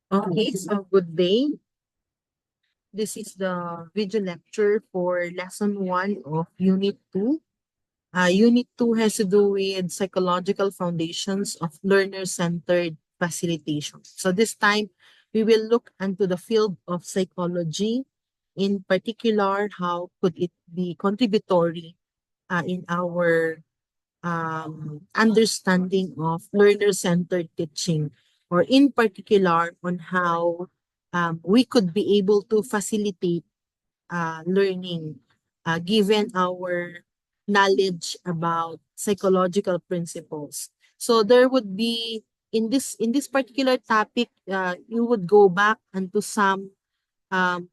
Okay, so good day. This is the video lecture for lesson 1 of Unit 2. Unit 2 has to do with psychological foundations of learner-centered facilitation. So this time, we will look into the field of psychology, in particular, how could it be contributory in our understanding of learner-centered teaching, or in particular on how we could be able to facilitate learning given our knowledge about psychological principles. So there would be in this particular topic, you would go back into some um,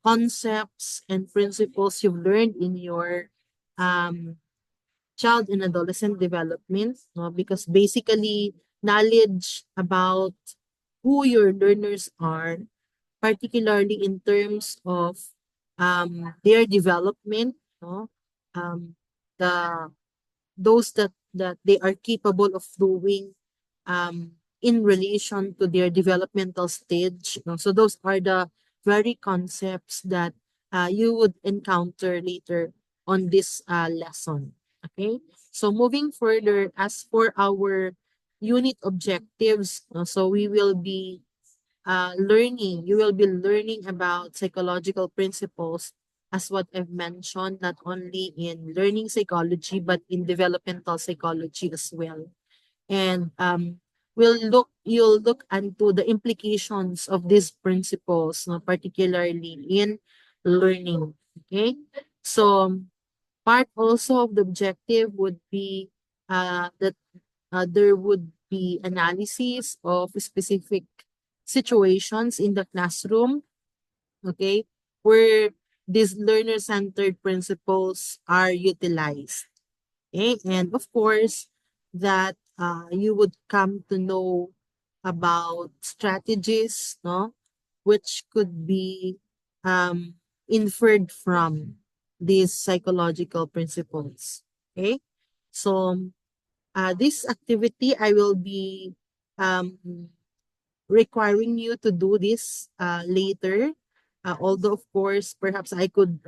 concepts and principles you've learned in your um, child and adolescent development, no? Because basically knowledge about who your learners are, particularly in terms of their development, no? um, the those that they are capable of doing in relation to their developmental stage. No? So those are the very concepts that you would encounter later on this lesson. Okay, so moving further, as for our unit objectives, so we will be you will be learning about psychological principles, as what I've mentioned, not only in learning psychology, but in developmental psychology as well. And you'll look into the implications of these principles, no, particularly in learning. Okay. So part also of the objective would be that there would be analysis of specific situations in the classroom, okay, where these learner-centered principles are utilized. Okay, and of course, that you would come to know about strategies, no, which could be um, inferred from these psychological principles. Okay, so this activity I will be um, requiring you to do this later. Although, of course, perhaps I could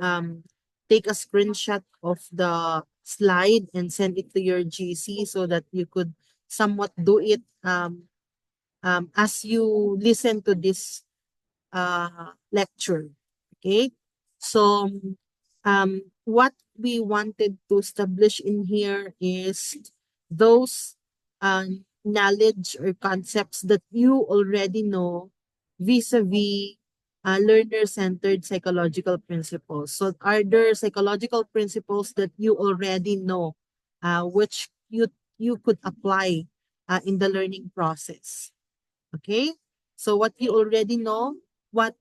take a screenshot of the slide and send it to your GC so that you could somewhat do it as you listen to this lecture. Okay? So, what we wanted to establish in here is those knowledge or concepts that you already know vis-a-vis learner-centered psychological principles. So, are there psychological principles that you already know, which you could apply in the learning process? Okay? So what you already know, what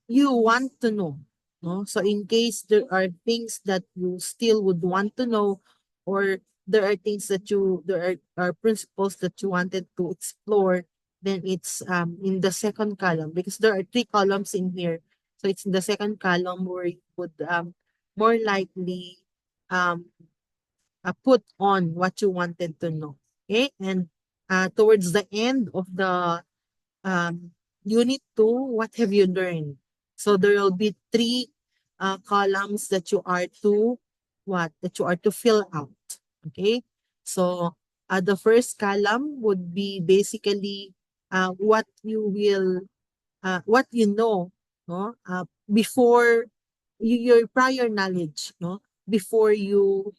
you want to know. No? So in case there are things that you still would want to know, or there are things that are principles that you wanted to explore, then it's in the second column, because there are three columns in here. So it's in the second column where you would more likely um, put on what you wanted to know. Okay, and towards the end of the um, unit 2, what have you learned? So there will be three columns that you are to fill out. Okay, so the first column would be basically what you know, no, before your prior knowledge, no, before you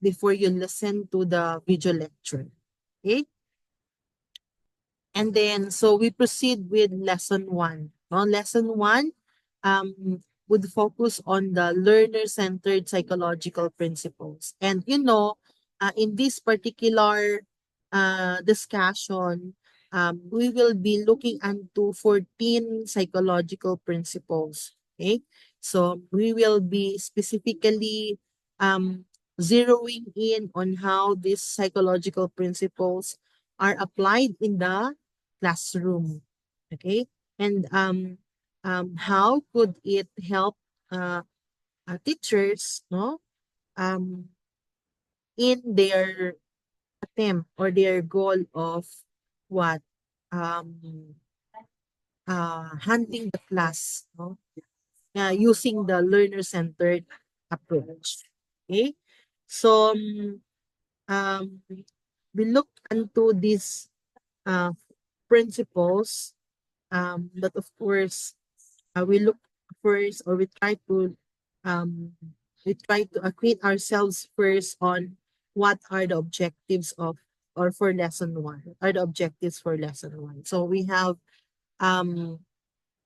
before you listen to the video lecture. Okay, and then, so we proceed with lesson 1. No? Lesson 1 would focus on the learner-centered psychological principles. And in this particular discussion, we will be looking into 14 psychological principles. Okay, so we will be specifically um, zeroing in on how these psychological principles are applied in the classroom. Okay, and how could it help uh, teachers, no, um, in their attempt or their goal of what um, handling the class, no? Using the learner-centered approach. Okay? So, um, we look into these uh, principles, but of course, we look first, or um, we try to acquaint ourselves first on what are the objectives of, or for lesson one, are the objectives for lesson one. So we have um,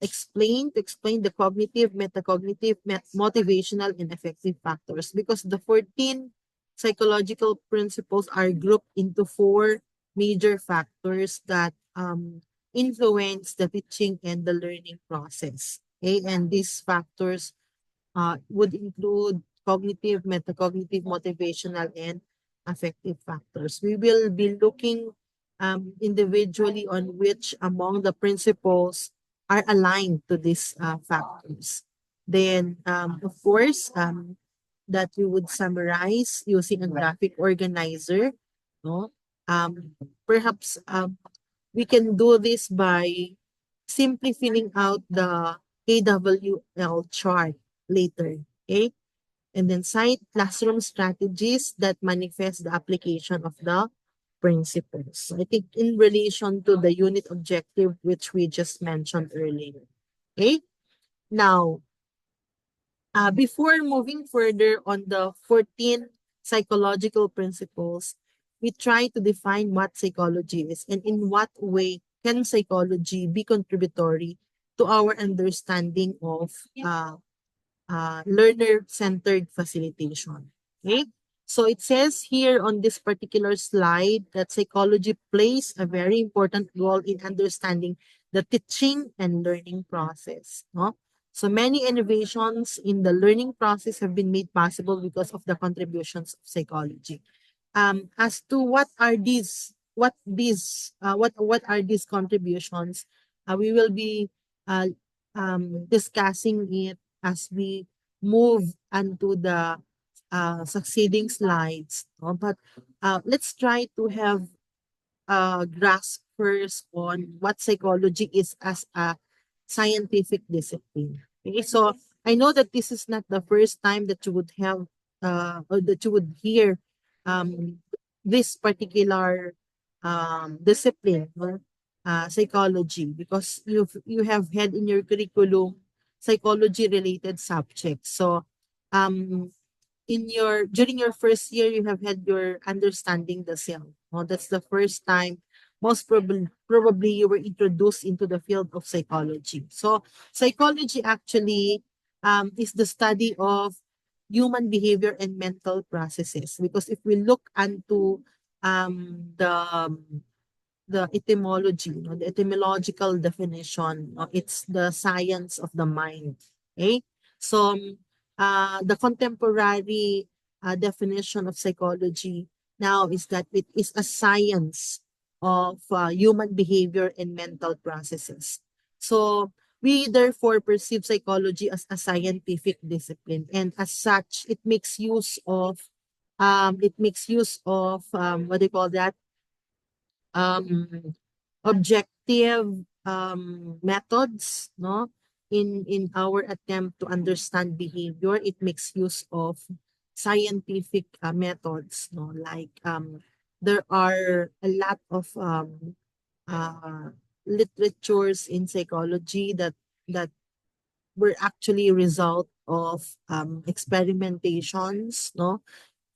explain the cognitive, metacognitive, motivational, and affective factors, because the 14 psychological principles are grouped into four major factors that influence the teaching and the learning process. Okay, and these factors would include cognitive, metacognitive, motivational, and affective factors. We will be looking individually on which among the principles are aligned to these factors. Then, of course, that we would summarize using a graphic organizer. No? Perhaps we can do this by simply filling out the KWL chart later. Okay? And then cite classroom strategies that manifest the application of the principles. I think in relation to the unit objective, which we just mentioned earlier. Okay? Now, before moving further on the 14 psychological principles, we try to define what psychology is and in what way can psychology be contributory to our understanding of learner-centered facilitation. Okay? So it says here on this particular slide that psychology plays a very important role in understanding the teaching and learning process. No? So many innovations in the learning process have been made possible because of the contributions of psychology. As to what are these contributions, we will be uh, discussing it as we move onto the succeeding slides. No? But let's try to have a grasp first on what psychology is as a scientific discipline. Okay, so I know that this is not the first time that you would have or that you would hear um, this particular discipline, or psychology, because you have had in your curriculum psychology related subjects. So um, in your during your first year, you have had your understanding the self. No? That's the first time, most probably you were introduced into the field of psychology. So psychology actually is the study of human behavior and mental processes, because if we look into um, the the etymology, no, the etymological definition, no, it's the science of the mind. Okay? So, the contemporary definition of psychology now is that it is a science of human behavior and mental processes. So, we therefore perceive psychology as a scientific discipline, and as such, it makes use of what do you call that? um, Objective methods, no, in our attempt to understand behavior. It makes use of scientific methods, no, like there are a lot of literatures in psychology that were actually result of experimentations, no,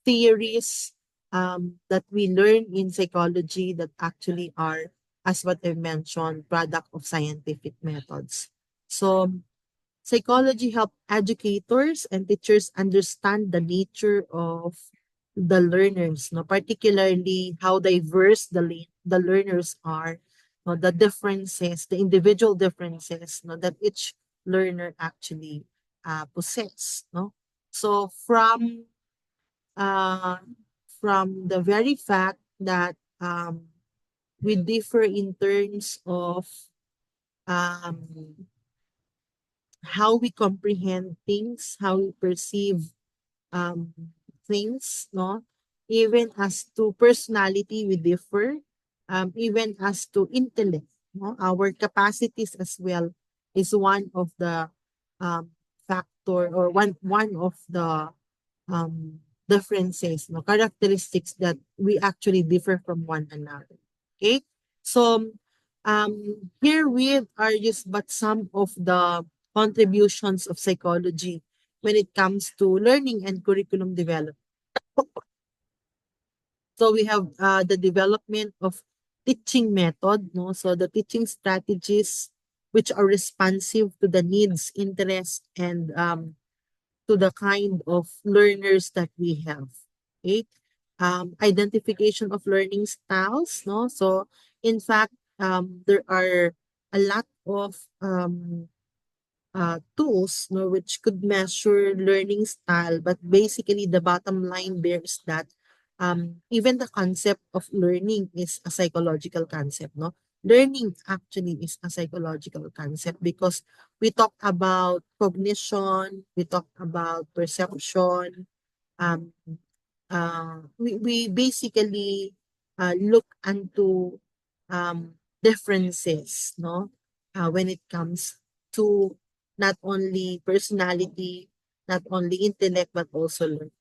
theories that we learn in psychology that actually are, as what I mentioned, product of scientific methods. So psychology help educators and teachers understand the nature of the learners, no, particularly how diverse the learners are, no, the differences, the individual differences, no, that each learner actually possess, no. So uh, from the very fact that we differ in terms of um, how we comprehend things, how we perceive um, things, no? Even as to personality, we differ. Even as to intellect, no? Our capacities as well is one of the um, factor, or one of the um, differences, no, characteristics that we actually differ from one another. Okay, so herewith are just but some of the contributions of psychology when it comes to learning and curriculum development. So we have the development of teaching method, no? So the teaching strategies which are responsive to the needs, interest, and to the kind of learners that we have. Okay. Identification of learning styles, no? So in fact, there are a lot of tools, no, which could measure learning style, but basically the bottom line there is that even the concept of learning is a psychological concept, no? Learning actually is a psychological concept because we talk about cognition, we talk about perception, um, we basically look into differences, no? When it comes to not only personality, not only intellect, but also learning.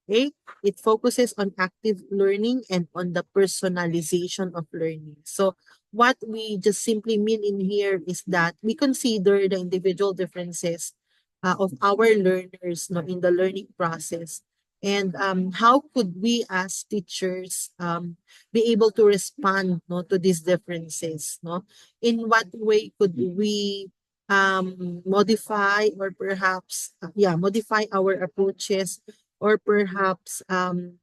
Okay? It focuses on active learning and on the personalization of learning. So what we just simply mean in here is that we consider the individual differences of our learners, no, in the learning process. And how could we as teachers be able to respond, no, to these differences? No? In what way could we modify, or perhaps modify our approaches, or perhaps in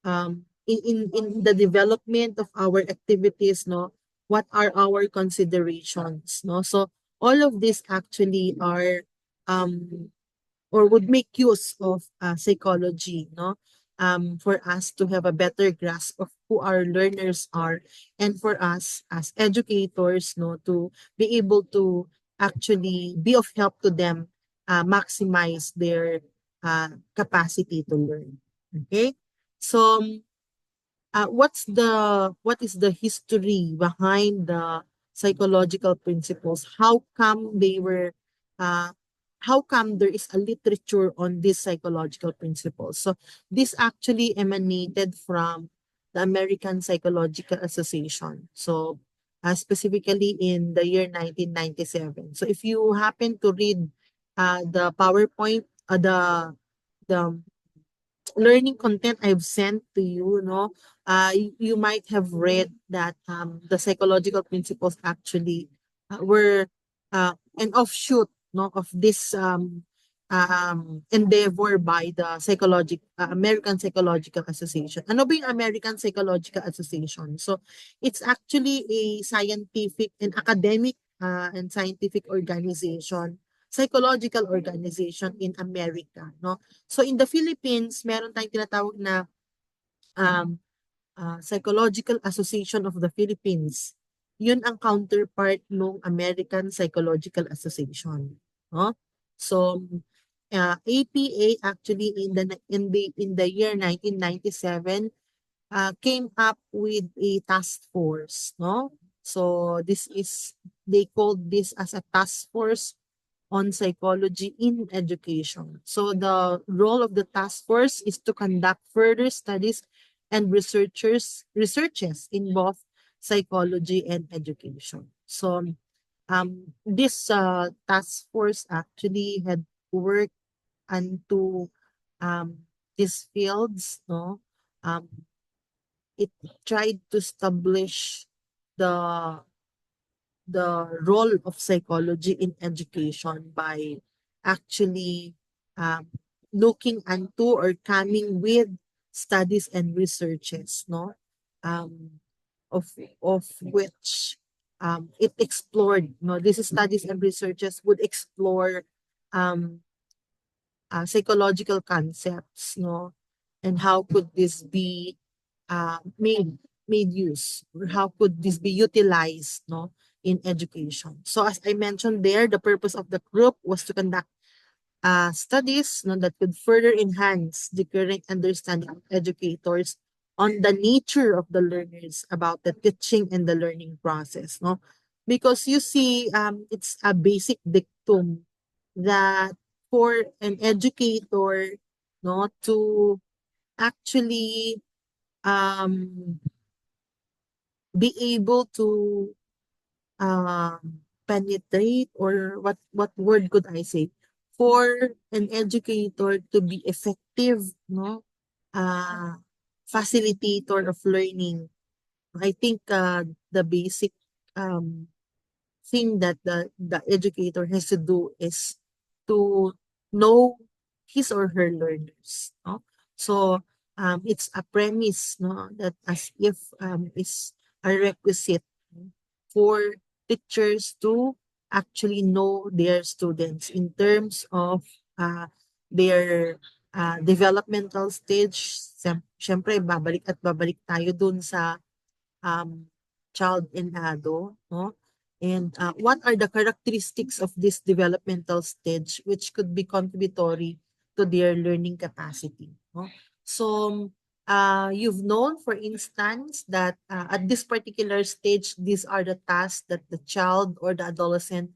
the development of our activities, no, what are our considerations, no? So all of these actually are um or would make use of psychology, no, for us to have a better grasp of who our learners are, and for us as educators, no, to be able to actually be of help to them, maximize their capacity to learn. Okay, so what is the history behind the psychological principles? Uh, how come there is a literature on these psychological principles? So this actually emanated from the American Psychological Association. So specifically in the year 1997. So if you happen to read the PowerPoint, the learning content I've sent to you, no, you might have read that the psychological principles actually were an offshoot, no, of this endeavor by the American Psychological Association. Ano ba yung American Psychological Association? So it's actually a scientific and academic and scientific organization, psychological organization in America, no? So in the Philippines, meron tayong tinatawag na um, Psychological Association of the Philippines. Yun ang counterpart ng American Psychological Association, no? So APA actually in the year 1997 came up with a task force, no? So they called this as a task force on psychology in education. So the role of the task force is to conduct further studies and researches in both psychology and education. So this task force actually had worked into these fields, no. Um, it tried to establish the role of psychology in education by actually um, looking into or coming with studies and researches, no, um, of which it explored, no, these studies and researches would explore um, psychological concepts, no, and how could this be made use, or how could this be utilized, no, in education. So as I mentioned there, the purpose of the group was to conduct studies, no, that could further enhance the current understanding of educators on the nature of the learners, about the teaching and the learning process, no. Because you see, it's a basic dictum that for an educator, no, to actually um, be able to penetrate, or what word could I say, for an educator to be effective, no, uh, facilitator of learning. I think the basic um, thing that the educator has to do is to know his or her learners. No? So it's a premise, no, that as if is a requisite for teachers to actually know their students in terms of their developmental stage. Siyempre, babalik at babalik tayo dun sa um, child and ado, no? And what are the characteristics of this developmental stage which could be contributory to their learning capacity, no? So, you've known, for instance, that at this particular stage, these are the tasks that the child or the adolescent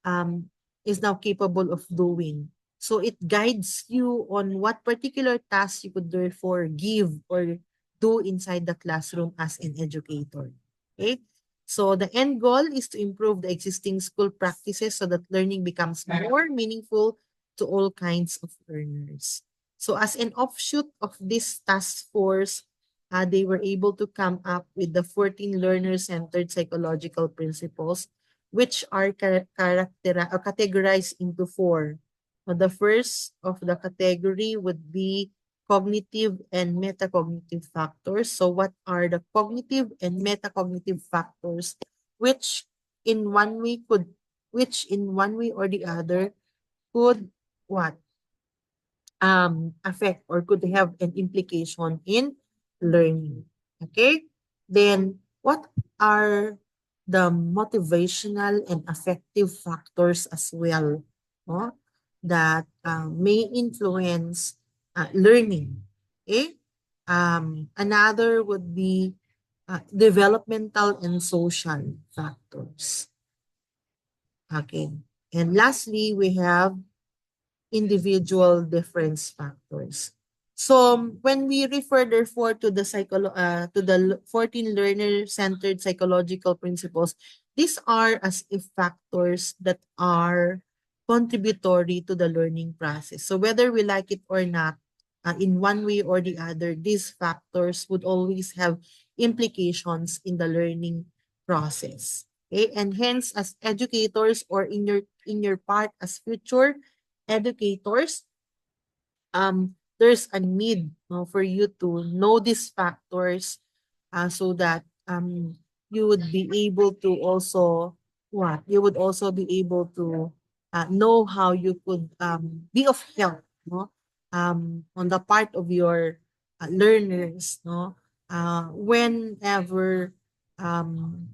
um, is now capable of doing. So it guides you on what particular tasks you could therefore give or do inside the classroom as an educator. Okay? So the end goal is to improve the existing school practices so that learning becomes more meaningful to all kinds of learners. So as an offshoot of this task force, they were able to come up with the 14 learner-centered psychological principles, which are categorized into four. The first of the category would be cognitive and metacognitive factors. So what are the cognitive and metacognitive factors which in one way could which in one way or the other could what affect or could have an implication in learning. Okay? Then what are the motivational and affective factors as well, no? That may influence learning. Okay? Another would be developmental and social factors. Okay. And lastly, we have individual difference factors. So when we refer therefore to the 14 learner-centered psychological principles, these are as if factors that are contributory to the learning process. So whether we like it or not, in one way or the other, these factors would always have implications in the learning process. Okay? And hence, as educators or in your part as future educators, there's a need, no, for you to know these factors so that you would be able to also you would also be able to know how you could be of help, no, on the part of your learners, no, whenever um,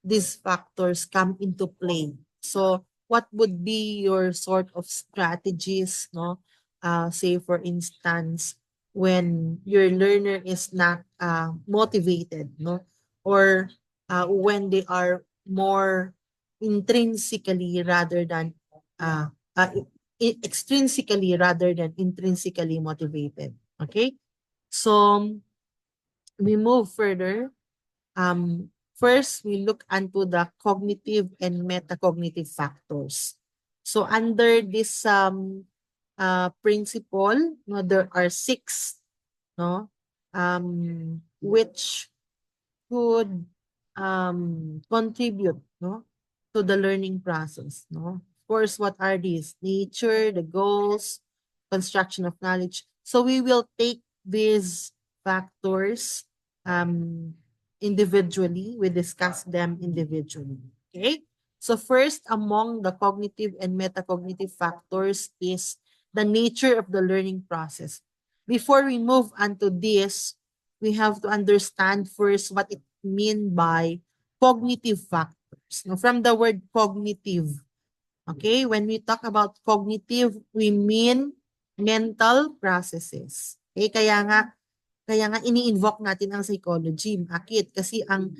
these factors come into play. So what would be your sort of strategies, no, say for instance, when your learner is not motivated, no, or when they are more intrinsically rather than uh, uh, extrinsically rather than intrinsically motivated. Okay, so we move further. First, we look into the cognitive and metacognitive factors. So under this principle, no, there are six, no, which could contribute, no, to the learning process, no. Of course, what are these? Nature, the goals, construction of knowledge. So we will take these factors um individually. We discuss them individually. Okay? So first among the cognitive and metacognitive factors is the nature of the learning process. Before we move on to this, we have to understand first what it mean by cognitive factors. Now, from the word cognitive, okay, when we talk about cognitive, we mean mental processes. Okay, kaya nga ini-invoke natin ang psychology. Bakit? Kasi ang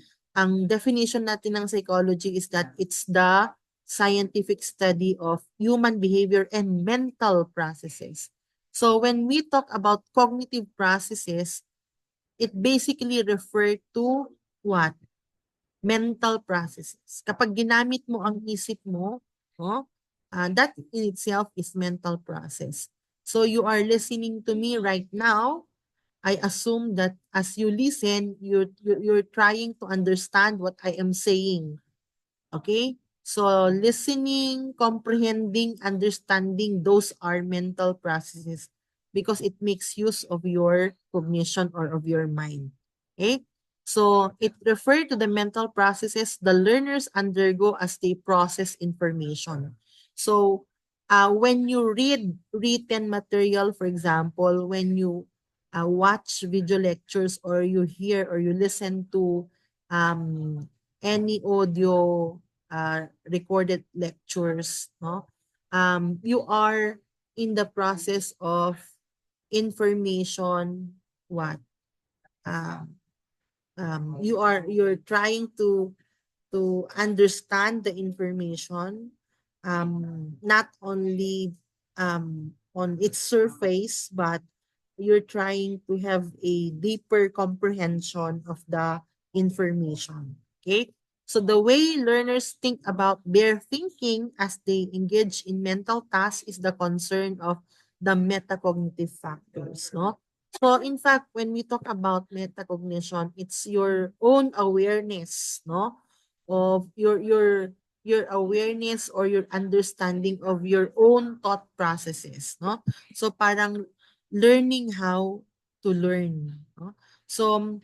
ang definition natin ng psychology is that it's the scientific study of human behavior and mental processes. So when we talk about cognitive processes, it basically refer to what? Mental processes. Kapag ginamit mo ang isip mo, no, that in itself is mental process. So you are listening to me right now. I assume that as you listen, you're trying to understand what I am saying. Okay? So listening, comprehending, understanding, those are mental processes because it makes use of your cognition or of your mind. Okay? So it refers to the mental processes the learners undergo as they process information. So when you read written material, for example, when you watch video lectures or you hear or you listen to um, any audio recorded lectures, no? You are in the process of information, what? Um, you're trying to understand the information, not only on its surface, but you're trying to have a deeper comprehension of the information. Okay? So the way learners think about their thinking as they engage in mental tasks is the concern of the metacognitive factors, no? So in fact, when we talk about metacognition, it's your own awareness, no? Of your awareness or your understanding of your own thought processes, no? So parang learning how to learn, no? So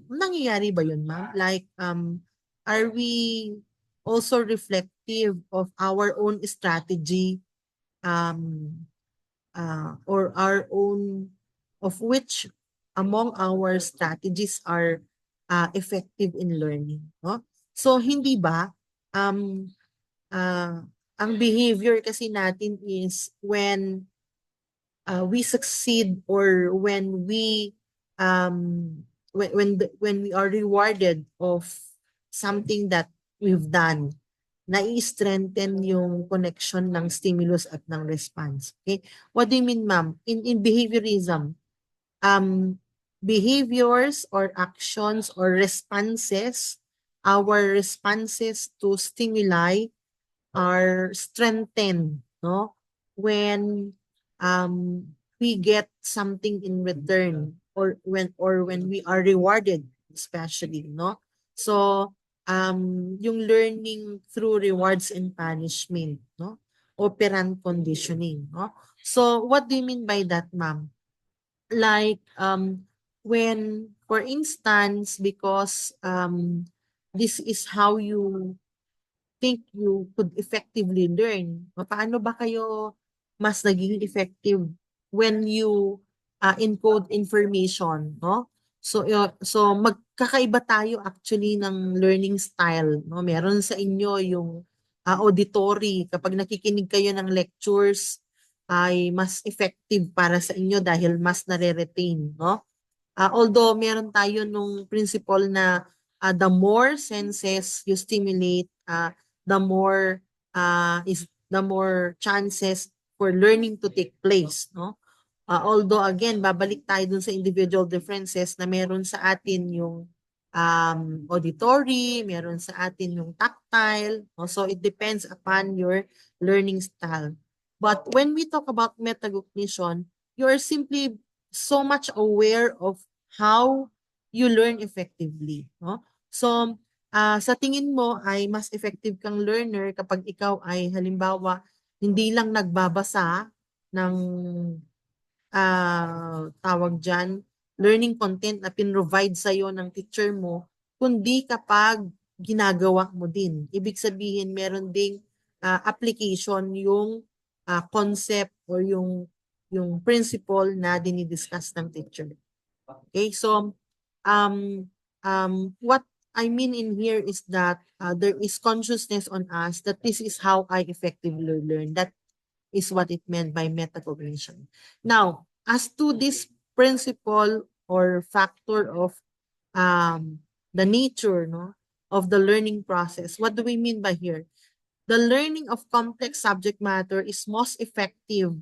nangyayari ba 'yun, ma'am? Like are we also reflective of our own strategy um or our own of which among our strategies are effective in learning, no? So hindi ba um uh, ang behavior kasi natin is we succeed or when we are rewarded of something that we've done, nai-strengthen yung connection ng stimulus at ng response. Okay? What do you mean, ma'am? In behaviorism, um, behaviors or actions or responses, our responses to stimuli are strengthened, no? When um, we get something in return or when we are rewarded, especially, no? So yung learning through rewards and punishment, no? Operant conditioning, no? So what do you mean by that, ma'am? Like when for instance, because this is how you think you could effectively learn? Paano ba kayo mas naging effective when you encode information, no? So so magkakaiba tayo actually ng learning style, no? Meron sa inyo yung auditory, kapag nakikinig kayo ng lectures ay mas effective para sa inyo dahil mas nare-retain, no? Although meron tayo nung principle na the more senses you stimulate, the more chances for learning to take place, no? Although again, babalik tayo dun sa individual differences na meron sa atin yung auditory, meron sa atin yung tactile, no? So it depends upon your learning style. But when we talk about metacognition, you're simply so much aware of how you learn effectively, no? So sa tingin mo ay mas effective kang learner kapag ikaw ay halimbawa hindi lang nagbabasa ng tawag diyan, learning content na pin-provide sa'yo ng teacher mo, kundi kapag ginagawa mo din. Ibig sabihin meron ding application yung concept or yung principle na dinidiscuss ng teacher. Okay, so what I mean in here is that there is consciousness on us that this is how I effectively learn. That is what it meant by metacognition. Now, as to this principle or factor of um, the nature, no, of the learning process. What do we mean by here? The learning of complex subject matter is most effective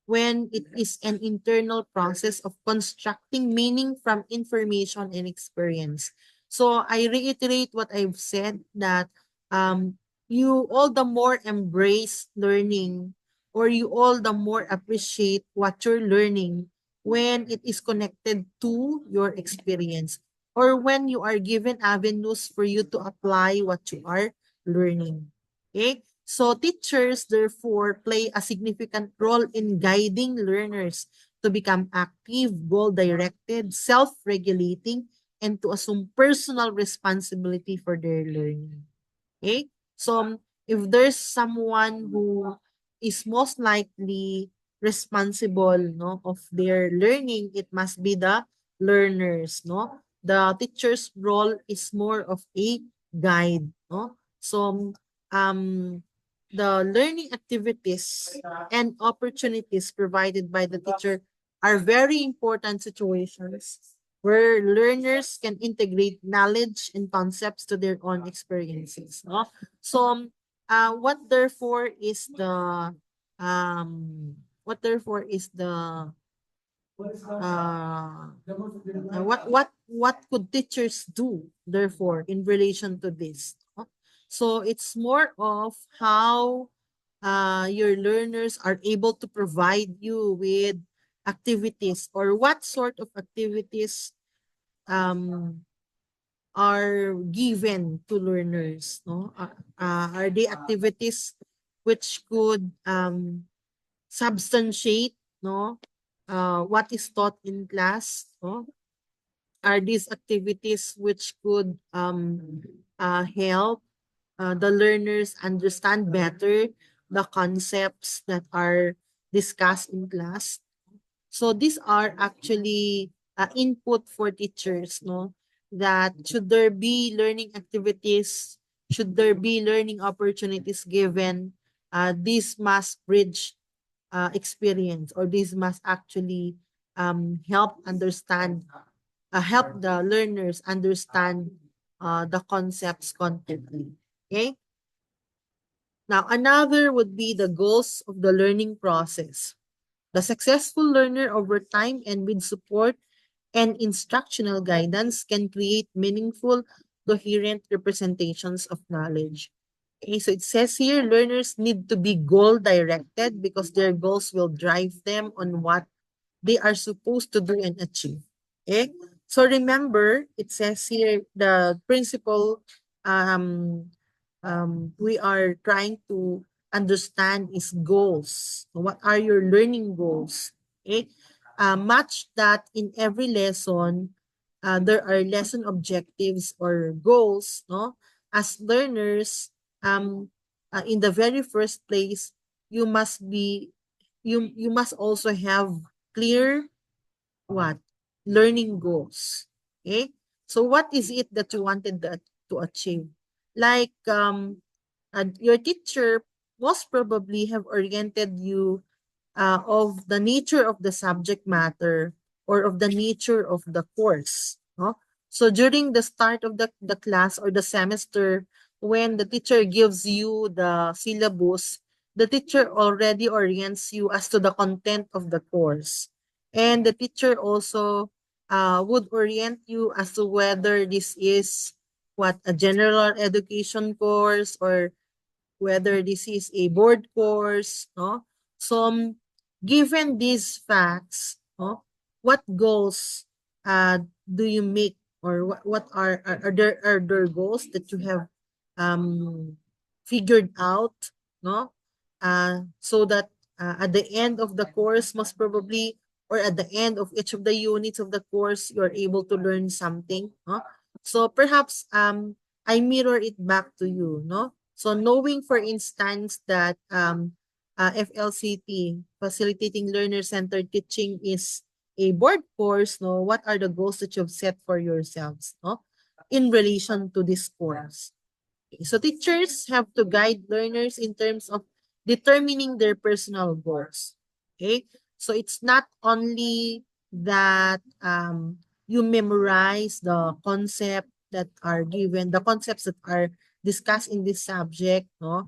when it is an internal process of constructing meaning from information and experience. So I reiterate what I've said, that um, you all the more embrace learning, or you all the more appreciate what you're learning when it is connected to your experience, or when you are given avenues for you to apply what you are learning. Okay? So teachers therefore play a significant role in guiding learners to become active, goal-directed, self-regulating, and to assume personal responsibility for their learning. Okay? So if there's someone who is most likely responsible, no, of their learning, it must be the learners, no? The teacher's role is more of a guide, no? So um the learning activities and opportunities provided by the teacher are very important situations where learners can integrate knowledge and concepts to their own experiences. No? So, what therefore is the um, what could teachers do therefore in relation to this? No? So it's more of how your learners are able to provide you with activities, or what sort of activities um, are given to learners, no? Are they activities which could substantiate, no, what is taught in class, no? Are these activities which could help the learners understand better the concepts that are discussed in class? So these are actually input for teachers, no? That should there be learning activities, should there be learning opportunities given, this must bridge experience, or this must actually help the learners understand the concepts completely. Okay? Now, another would be the goals of the learning process. The successful learner over time and with support and instructional guidance can create meaningful, coherent representations of knowledge. Okay, so it says here learners need to be goal directed because their goals will drive them on what they are supposed to do and achieve. Okay, so remember, it says here the principle um, we are trying to understand is goals. What are your learning goals? Okay, match that in every lesson. There are lesson objectives or goals. No, as learners, in the very first place, you must be you must also have clear what learning goals. Okay, so what is it that you wanted to achieve? Like your teacher most probably have oriented you of the nature of the subject matter, or of the nature of the course. No? So during the start of the class or the semester, when the teacher gives you the syllabus, the teacher already orients you as to the content of the course. And the teacher also would orient you as to whether this is what a general education course, or whether this is a board course, no? So, given these facts, no, what goals do you make, or what are there goals that you have um figured out, no? So that at the end of the course, most probably, or at the end of each of the units of the course, you're able to learn something, no? So perhaps I mirror it back to you, no? So knowing, for instance, that FLCT, Facilitating Learner-Centered Teaching, is a board course, no, what are the goals that you've set for yourselves, no, in relation to this course? Okay, so teachers have to guide learners in terms of determining their personal goals. Okay, so it's not only that you memorize the concept, that are given, the concepts that are discussed in this subject, no?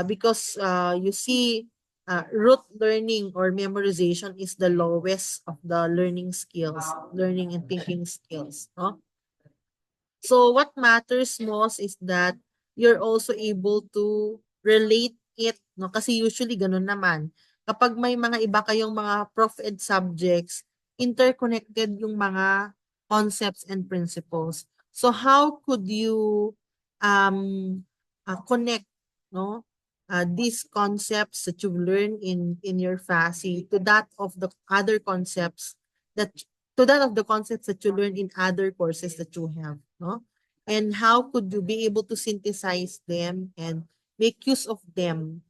Because you see, rote learning or memorization is the lowest of the learning skills, learning and thinking skills, no? So what matters most is that you're also able to relate it, no? Kasi usually ganun naman. Kapag may mga iba kayong mga prof ed subjects, interconnected yung mga concepts and principles. So how could you um connect, no? These concepts that you've learned in your FASI to that of the other concepts that you learn in other courses that you have, no? And how could you be able to synthesize them and make use of them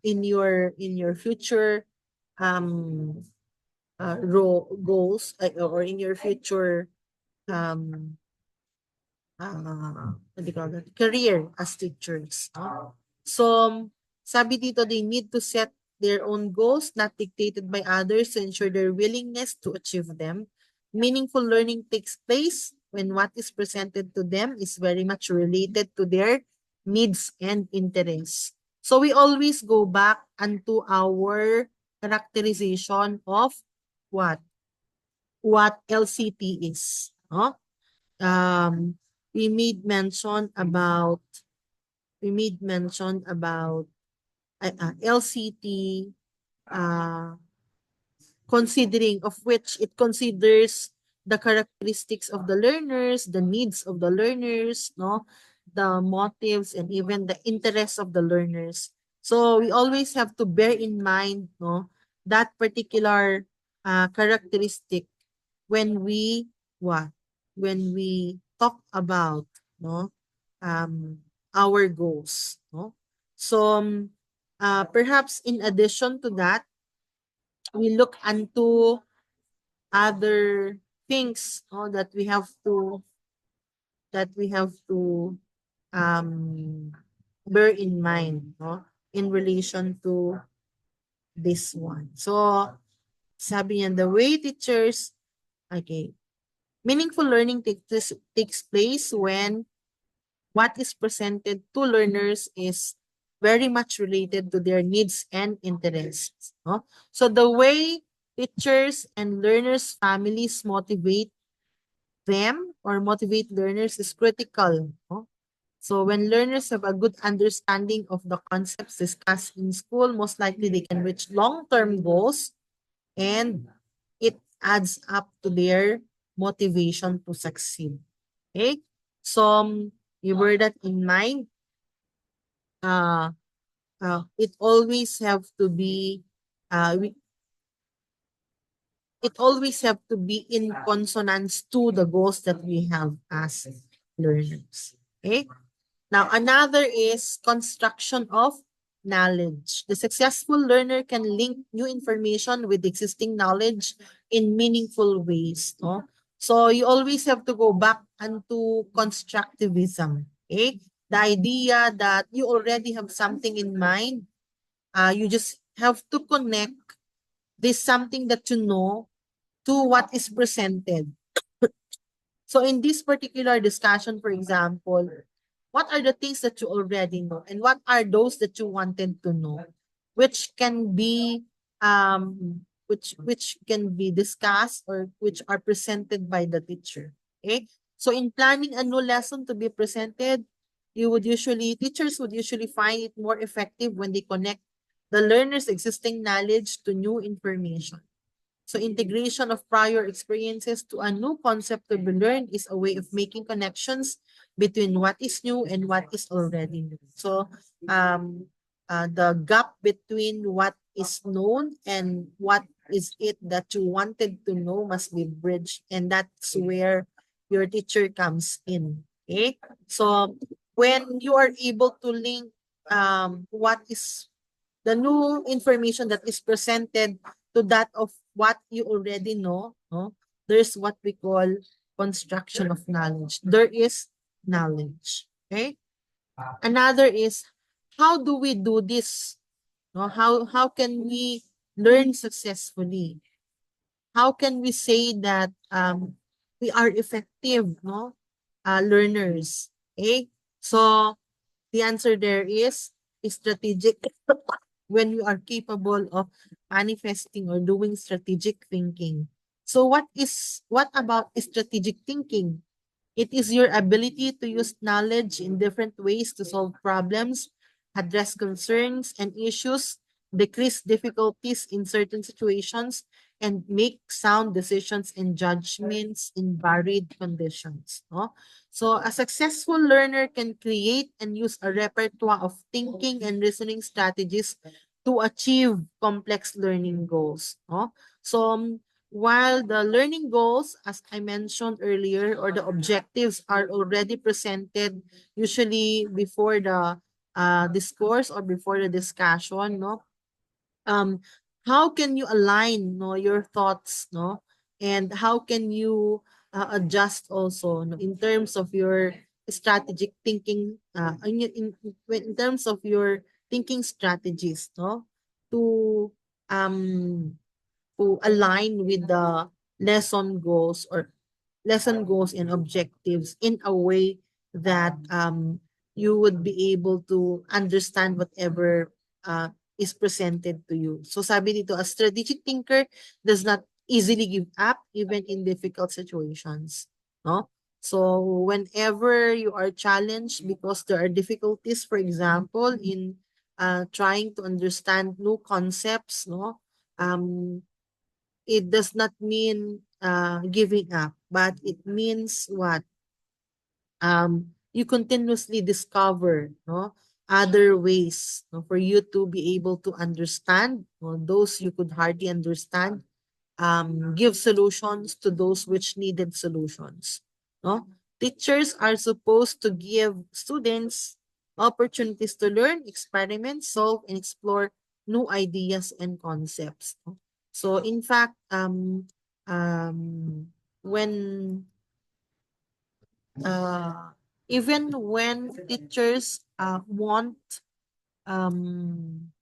in your future um goals, or in your future um what do you call that? Career as teachers, no? So, sabi dito, they need to set their own goals, not dictated by others, to ensure their willingness to achieve them. Meaningful learning takes place when what is presented to them is very much related to their needs and interests. So we always go back unto our characterization of what LCT is, no? um we made mention about LCT, uh considering of which it considers the characteristics of the learners, the needs of the learners, no, the motives and even the interests of the learners. So we always have to bear in mind, no, that particular characteristic when we what when we talk about, no, our goals, no. So perhaps in addition to that, we look into other things, no, that we have to um bear in mind, no, in relation to this one. So sabi niya, the way teachers, okay, meaningful learning takes place when what is presented to learners is very much related to their needs and interests, no? So the way teachers and learners' families motivate them or motivate learners is critical, no? So when learners have a good understanding of the concepts discussed in school, most likely they can reach long-term goals, and it adds up to their motivation to succeed. Okay? So you bear that in mind. Uh, it always have to be uh, we, it always have to be in consonance to the goals that we have as learners. Okay? Now, another is construction of knowledge. The successful learner can link new information with existing knowledge in meaningful ways, no? So you always have to go back into constructivism. Okay? The idea that you already have something in mind, you just have to connect this something that you know to what is presented. So in this particular discussion, for example, what are the things that you already know and what are those that you wanted to know, which can be which can be discussed or which are presented by the teacher. Okay? So in planning a new lesson to be presented, teachers would usually find it more effective when they connect the learner's existing knowledge to new information. So integration of prior experiences to a new concept to be learned is a way of making connections between what is new and what is already new. So the gap between what is known and what is it that you wanted to know must be bridged, and that's where your teacher comes in. Okay? So when you are able to link what is the new information that is presented to that of what you already know, no? There's what we call construction of knowledge. There is knowledge. Okay? Another is, how do we do this? No? How can we learn successfully? How can we say that we are effective, no, learners. Okay, so the answer there is strategic when we are capable of manifesting or doing strategic thinking. So what about strategic thinking? It is your ability to use knowledge in different ways to solve problems, address concerns and issues, decrease difficulties in certain situations, and make sound decisions and judgments in varied conditions. No? So a successful learner can create and use a repertoire of thinking and reasoning strategies to achieve complex learning goals. No? So while the learning goals, as I mentioned earlier, or the objectives are already presented usually before the discourse or before the discussion, no? um how can you align, no, your thoughts, no, and how can you adjust also, no, in terms of your strategic thinking, in terms of your thinking strategies, no, to um align with the lesson goals or lesson goals and objectives in a way that you would be able to understand whatever is presented to you. So sabi dito, a strategic thinker does not easily give up even in difficult situations. No? So whenever you are challenged because there are difficulties, for example, in trying to understand new concepts, no? Um, it does not mean giving up, but it means what? You continuously discover, no, other ways, no, for you to be able to understand, no, those you could hardly understand, give solutions to those which needed solutions. No? Teachers are supposed to give students opportunities to learn, experiment, solve, and explore new ideas and concepts. No? So in fact, when uh, even when teachers want um,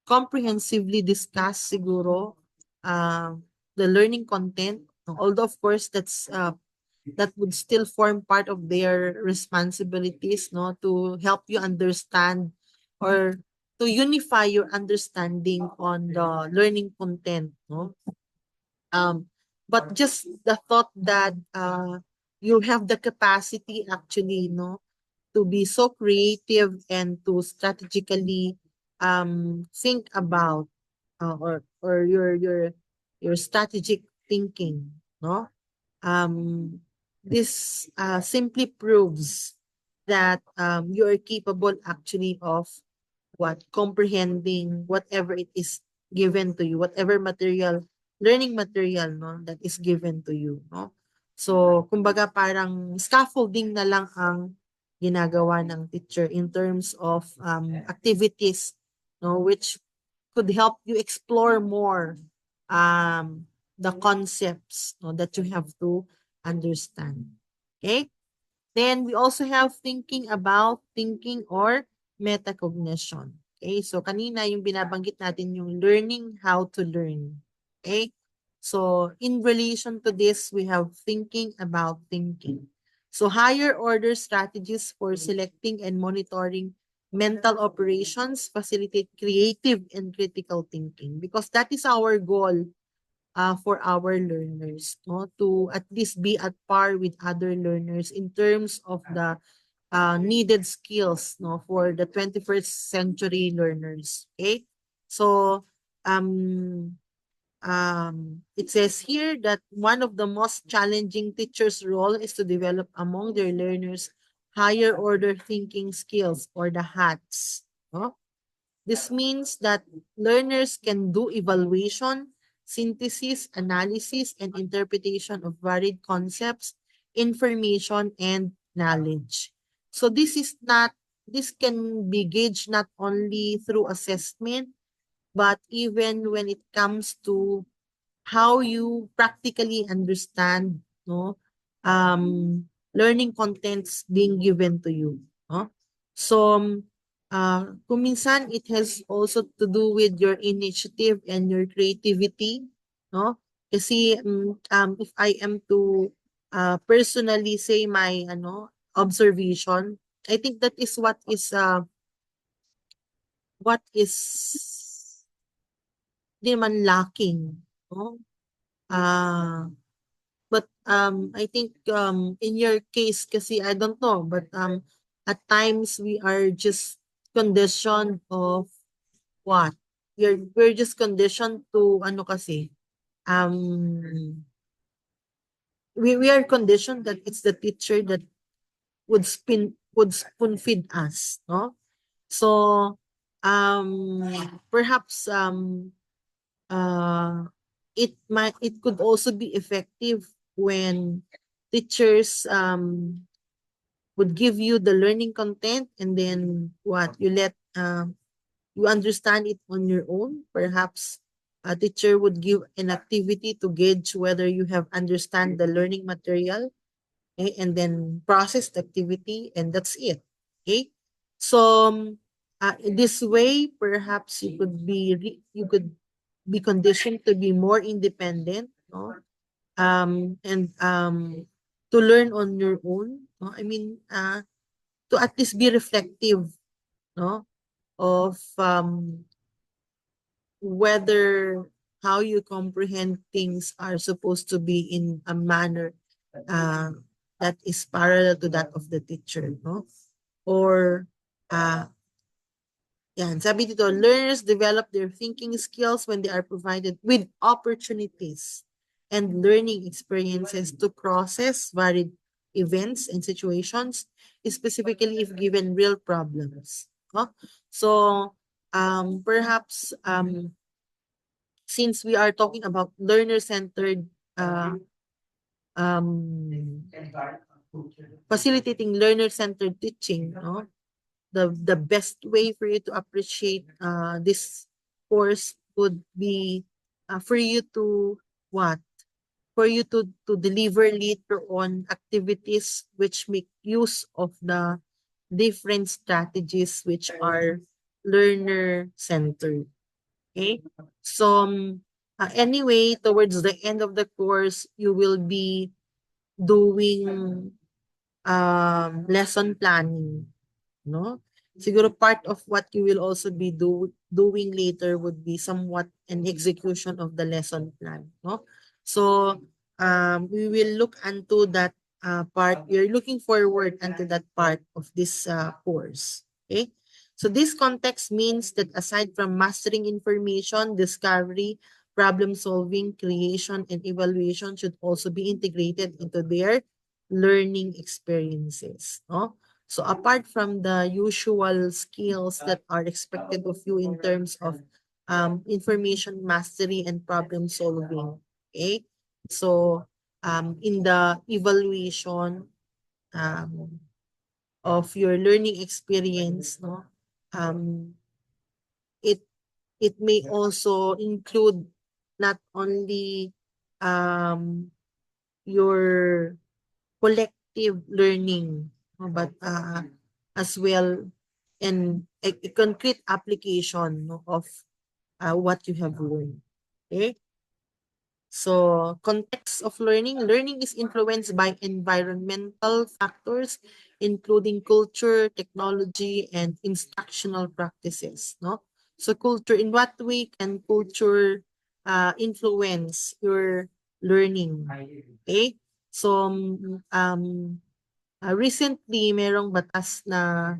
comprehensively discuss siguro uh, the learning content, although of course that would still form part of their responsibilities, no, to help you understand or to unify your understanding on the learning content, no. But just the thought that you have the capacity actually, no, to be so creative and to strategically think about or your strategic thinking, no, um this simply proves that you are capable actually of what comprehending whatever it is given to you, whatever material, learning material, no, that is given to you, no. So kumbaga parang scaffolding na lang ang ginagawa ng teacher in terms of activities, no, which could help you explore more the concepts, no, that you have to understand. Okay? Then we also have thinking about thinking or metacognition. Okay? So kanina yung binabanggit natin yung learning how to learn. Okay? So in relation to this, we have thinking about thinking. So higher order strategies for selecting and monitoring mental operations facilitate creative and critical thinking because that is our goal for our learners, no, to at least be at par with other learners in terms of the needed skills, no, for the 21st century learners. Okay, so it says here that one of the most challenging teachers' role is to develop among their learners higher order thinking skills or the HATS. No? This means that learners can do evaluation, synthesis, analysis, and interpretation of varied concepts, information, and knowledge. So this can be gauged not only through assessment, but even when it comes to how you practically understand, no, learning contents being given to you, no. So kung minsan it has also to do with your initiative and your creativity, no, kasi if I am to personally say my observation, I think that is what is di naman lacking, no? Ah, but I think in your case kasi I don't know, but at times we are just conditioned of what? We're just conditioned to ano kasi um we are conditioned that it's the teacher that would spoon feed us, no? So perhaps uh it could also be effective when teachers would give you the learning content and then what you understand it on your own. Perhaps a teacher would give an activity to gauge whether you have understand the learning material, okay, and then process the activity, and that's it. Okay, so in this way, perhaps you could be conditioned to be more independent, no? And to learn on your own, no? I mean, to at least be reflective, no, of whether how you comprehend things are supposed to be in a manner uh, that is parallel to that of the teacher, no? Or uh, yan, sabi dito, learners develop their thinking skills when they are provided with opportunities and learning experiences to process varied events and situations, specifically if given real problems. No? So, perhaps since we are talking about learner-centered um, facilitating learner-centered teaching, no? The best way for you to appreciate this course would be for you to what? For you to deliver later on activities which make use of the different strategies which are learner-centered. Okay? So, anyway, towards the end of the course, you will be doing lesson planning, no? Siguro part of what you will also be doing later would be somewhat an execution of the lesson plan, no? So, we will look into that part. We're looking forward into that part of this course, okay? So this context means that aside from mastering information, discovery, problem solving, creation, and evaluation should also be integrated into their learning experiences, no? So apart from the usual skills that are expected of you in terms of information mastery and problem solving, okay? So in the evaluation um, of your learning experience, no, um, it it may also include not only um, your collective learning, no, but as well in a concrete application, no, of what you have learned. Okay? So, context of learning. Learning is influenced by environmental factors, including culture, technology, and instructional practices. No? So, culture, in what way can culture influence your learning? Okay? So, recently, merong batas na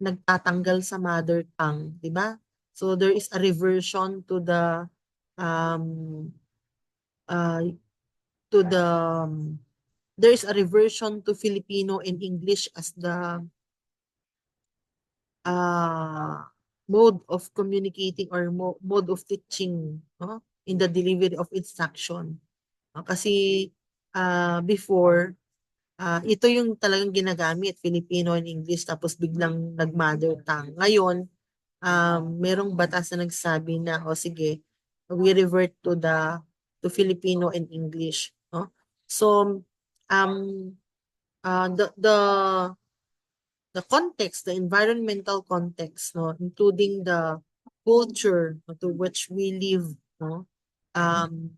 nagtatanggal sa mother tongue, di ba? So, there is a reversion um, uh, to the there is a reversion to Filipino and English as the uh, mode of communicating or mode of teaching, no? In the delivery of instruction. Kasi before, ito yung talagang ginagamit, Filipino and English, tapos biglang nag-mother tongue. Ngayon, merong batas na nagsabi na, o sige, we revert to Filipino and English. No? So, um, the context, the environmental context, no, including the culture to which we live, no, um,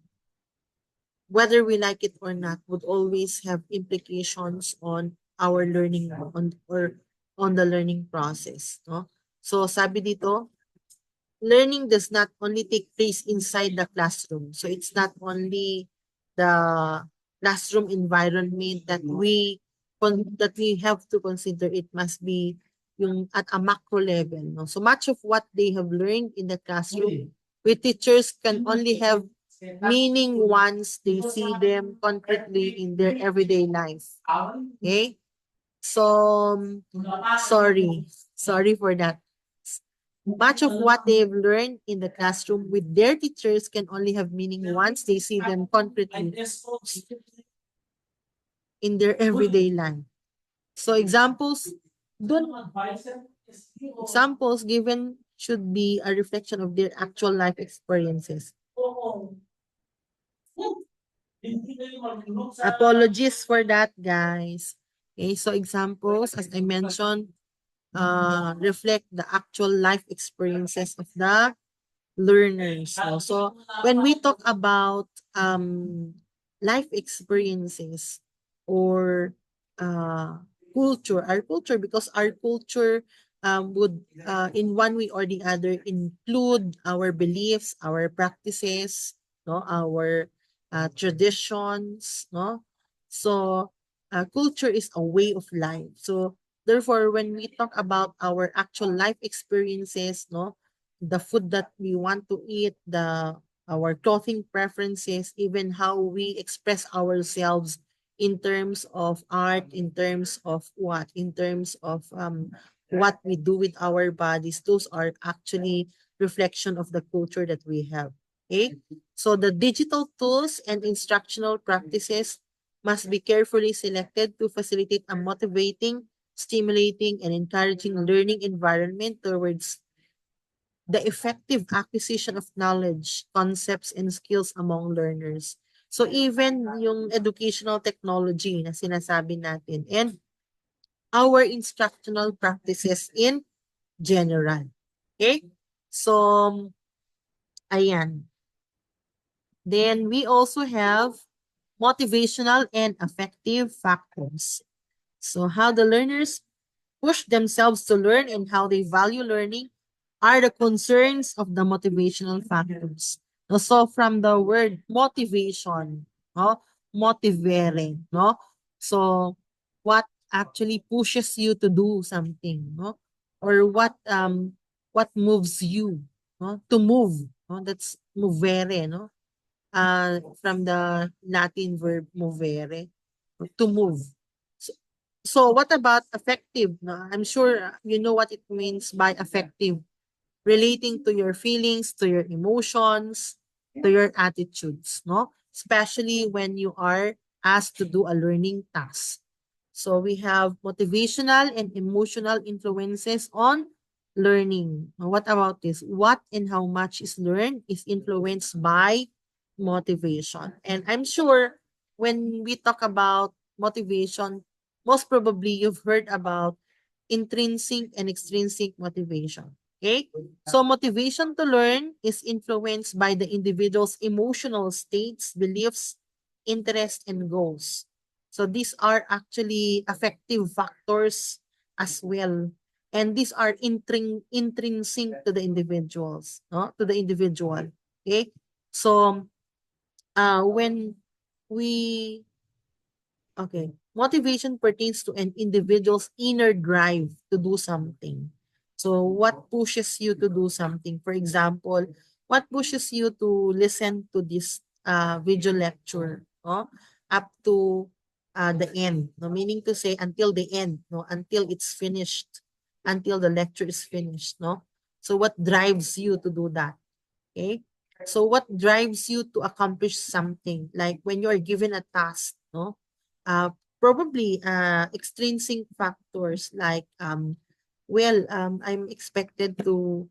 whether we like it or not, would always have implications on our learning on the learning process, no? So sabi dito, learning does not only take place inside the classroom. So it's not only the classroom environment that we have to consider. It must be yung at a macro level, no? So much of what they have learned in the classroom, we teachers can only have meaning once they see them concretely in their everyday life. Okay? So, sorry for that. Much of what they've learned in the classroom with their teachers can only have meaning once they see them concretely in their everyday life. So examples given should be a reflection of their actual life experiences. Apologies for that, guys. Okay, so examples, as I mentioned, reflect the actual life experiences of the learners. No? So when we talk about life experiences or uh, culture, our culture, because our culture would in one way or the other include our beliefs, our practices, no, our traditions, no. So culture is a way of life. So therefore, when we talk about our actual life experiences, no, the food that we want to eat, our clothing preferences, even how we express ourselves in terms of art, in terms of what, in terms of what we do with our bodies, those are actually reflection of the culture that we have. Okay? So the digital tools and instructional practices must be carefully selected to facilitate a motivating, stimulating, and encouraging learning environment towards the effective acquisition of knowledge, concepts, and skills among learners. So even yung educational technology na sinasabi natin and our instructional practices in general. Okay? So, ayan. Then we also have motivational and affective factors. So how the learners push themselves to learn and how they value learning are the concerns of the motivational factors. No, so from the word motivation, no, motivere, no? So what actually pushes you to do something, no? Or what moves you, no? To move, no? That's movere, no? From the Latin verb movere, to move. So, so what about effective? No? I'm sure you know what it means by effective, relating to your feelings, to your emotions, to your attitudes, no? Especially when you are asked to do a learning task. So we have motivational and emotional influences on learning. Now, what about this? What and how much is learned is influenced by motivation. And I'm sure when we talk about motivation, most probably you've heard about intrinsic and extrinsic motivation. Okay? So motivation to learn is influenced by the individual's emotional states, beliefs, interests, and goals. So these are actually affective factors as well. And these are intrinsic to the individuals, no? To the individual. Okay? So when we okay, motivation pertains to an individual's inner drive to do something. So what pushes you to do something? For example, what pushes you to listen to this video lecture, no? Up to the end, no? Meaning to say until the end, no? Until it's finished, until the lecture is finished, no? So what drives you to do that? Okay? So what drives you to accomplish something? Like when you are given a task, no? Uh, probably extrinsic factors like I'm expected to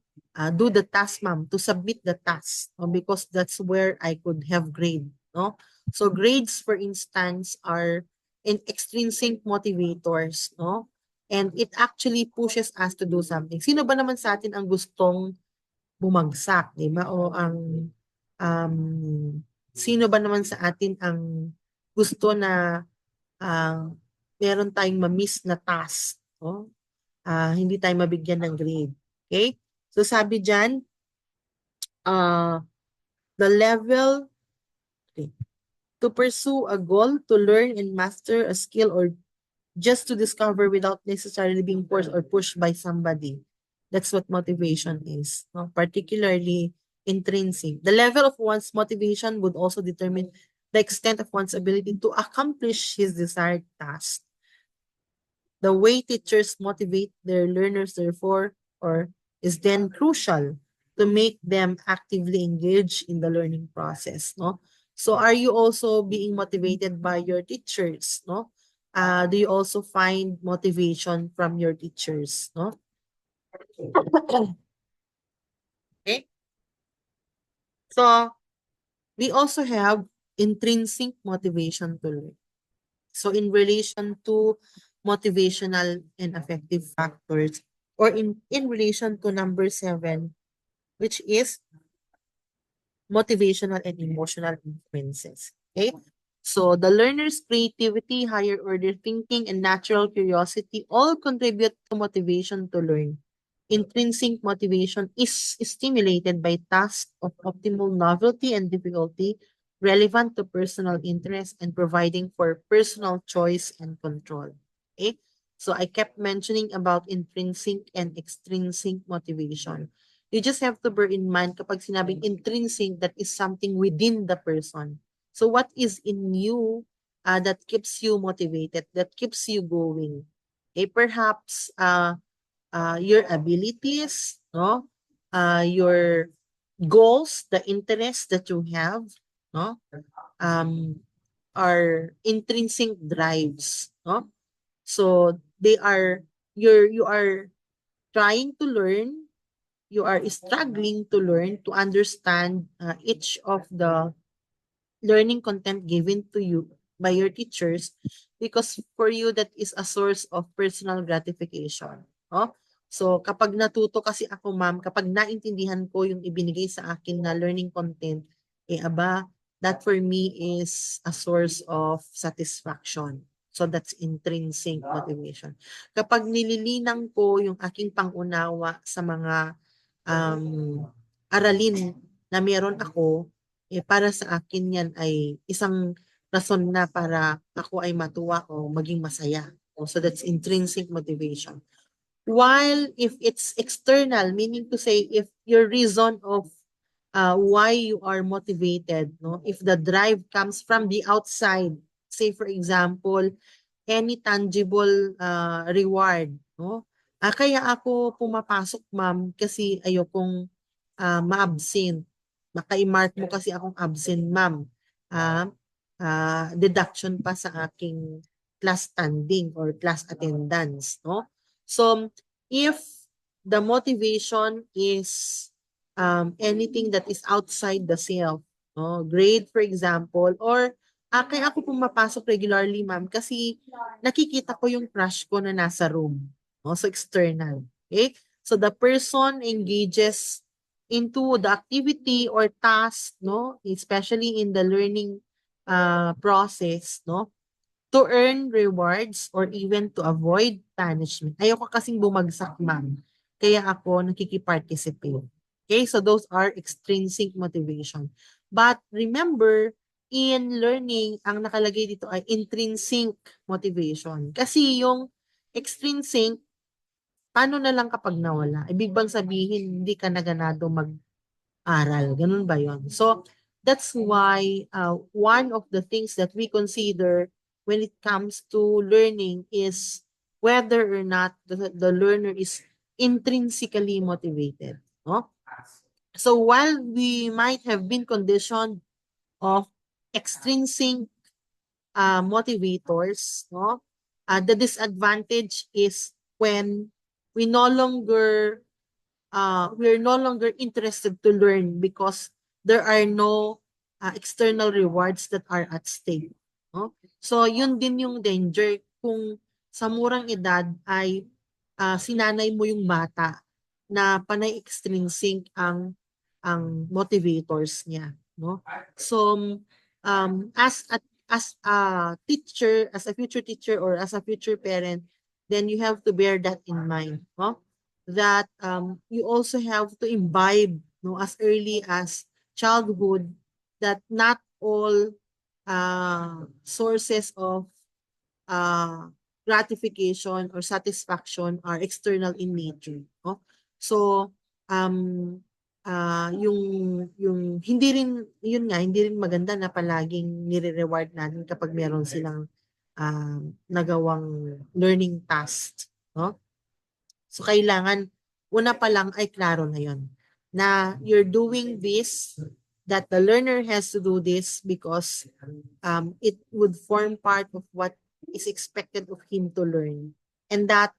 do the task, ma'am, to submit the task, no? Because that's where I could have grade, no? So grades, for instance, are in extrinsic motivators, no? And it actually pushes us to do something. Sino ba naman sa atin ang gustong bumagsak, 'di ba? O ang um Sino ba naman sa atin ang gusto na meron tayong ma-miss na task, no? Hindi tayo mabigyan ng grade. Okay? So sabi dyan, the level, okay, to pursue a goal, to learn and master a skill, or just to discover without necessarily being forced or pushed by somebody. That's what motivation is, no? Particularly intrinsic. The level of one's motivation would also determine the extent of one's ability to accomplish his desired task. The way teachers motivate their learners, therefore, or is then crucial to make them actively engage in the learning process, no? So are you also being motivated by your teachers, no? Do you also find motivation from your teachers, no? Okay? So we also have intrinsic motivation to learn. So in relation to motivational and affective factors, or in relation to number 7, which is motivational and emotional influences. Okay? So the learner's creativity, higher order thinking, and natural curiosity all contribute to motivation to learn. Intrinsic motivation is stimulated by tasks of optimal novelty and difficulty relevant to personal interest and providing for personal choice and control. Okay? So I kept mentioning about intrinsic and extrinsic motivation. You just have to bear in mind kapag sinabing intrinsic, that is something within the person. So what is in you that keeps you motivated, that keeps you going? Okay, perhaps your abilities, no? Your goals, the interests that you have, no? Um, are intrinsic drives, no? So they are you are trying to learn, you are struggling to learn to understand each of the learning content given to you by your teachers, because for you that is a source of personal gratification. No? So kapag natuto kasi ako, ma'am, kapag naintindihan ko yung ibinigay sa akin na learning content, that for me is a source of satisfaction. So that's intrinsic motivation. Kapag nililinang ko yung aking pangunawa sa mga aralin na meron ako, para sa akin yan ay isang rason na para ako ay matuwa o maging masaya. So that's intrinsic motivation. While if it's external, meaning to say if your reason of why you are motivated, no, if the drive comes from the outside, say for example, any tangible reward, no? Kaya ako pumapasok, ma'am, kasi ayokong ma-absent. Baka i-mark mo kasi akong absent, ma'am. Ah, deduction pa sa aking class standing or class attendance, no? So, if the motivation is anything that is outside the self, no? Grade, for example, or kaya ako pumapasok regularly, ma'am, kasi nakikita ko yung crush ko na nasa room. No? So, external. Okay? So, the person engages into the activity or task, no? Especially in the learning process, no? To earn rewards or even to avoid punishment. Ayoko kasing bumagsak, ma'am. Kaya ako nakikiparticipate. Okay? So, those are extrinsic motivation. But remember, in learning, ang nakalagay dito ay intrinsic motivation. Kasi yung extrinsic, paano na lang kapag nawala? Ibig bang sabihin, hindi ka naganado mag-aral? Ganun ba yon? So, that's why one of the things that we consider when it comes to learning is whether or not the learner is intrinsically motivated. No? So, while we might have been conditioned of extrinsic motivators, no? The disadvantage is when we no longer we're no longer interested to learn because there are no external rewards that are at stake, no? So yun din yung danger kung sa murang edad ay sinanay mo yung bata na panay extrinsic ang motivators niya. no? So as a teacher, as a future teacher or as a future parent, then you have to bear that in mind, no? That you also have to imbibe, no, as early as childhood, that not all sources of uh, gratification or satisfaction are external in nature, no? So, um, yung hindi rin, yun nga, hindi rin maganda na palaging nire-reward natin kapag meron silang nagawang learning task, no? So, kailangan, una pa lang ay klaro na yun, na you're doing this, that the learner has to do this because it would form part of what is expected of him to learn. And that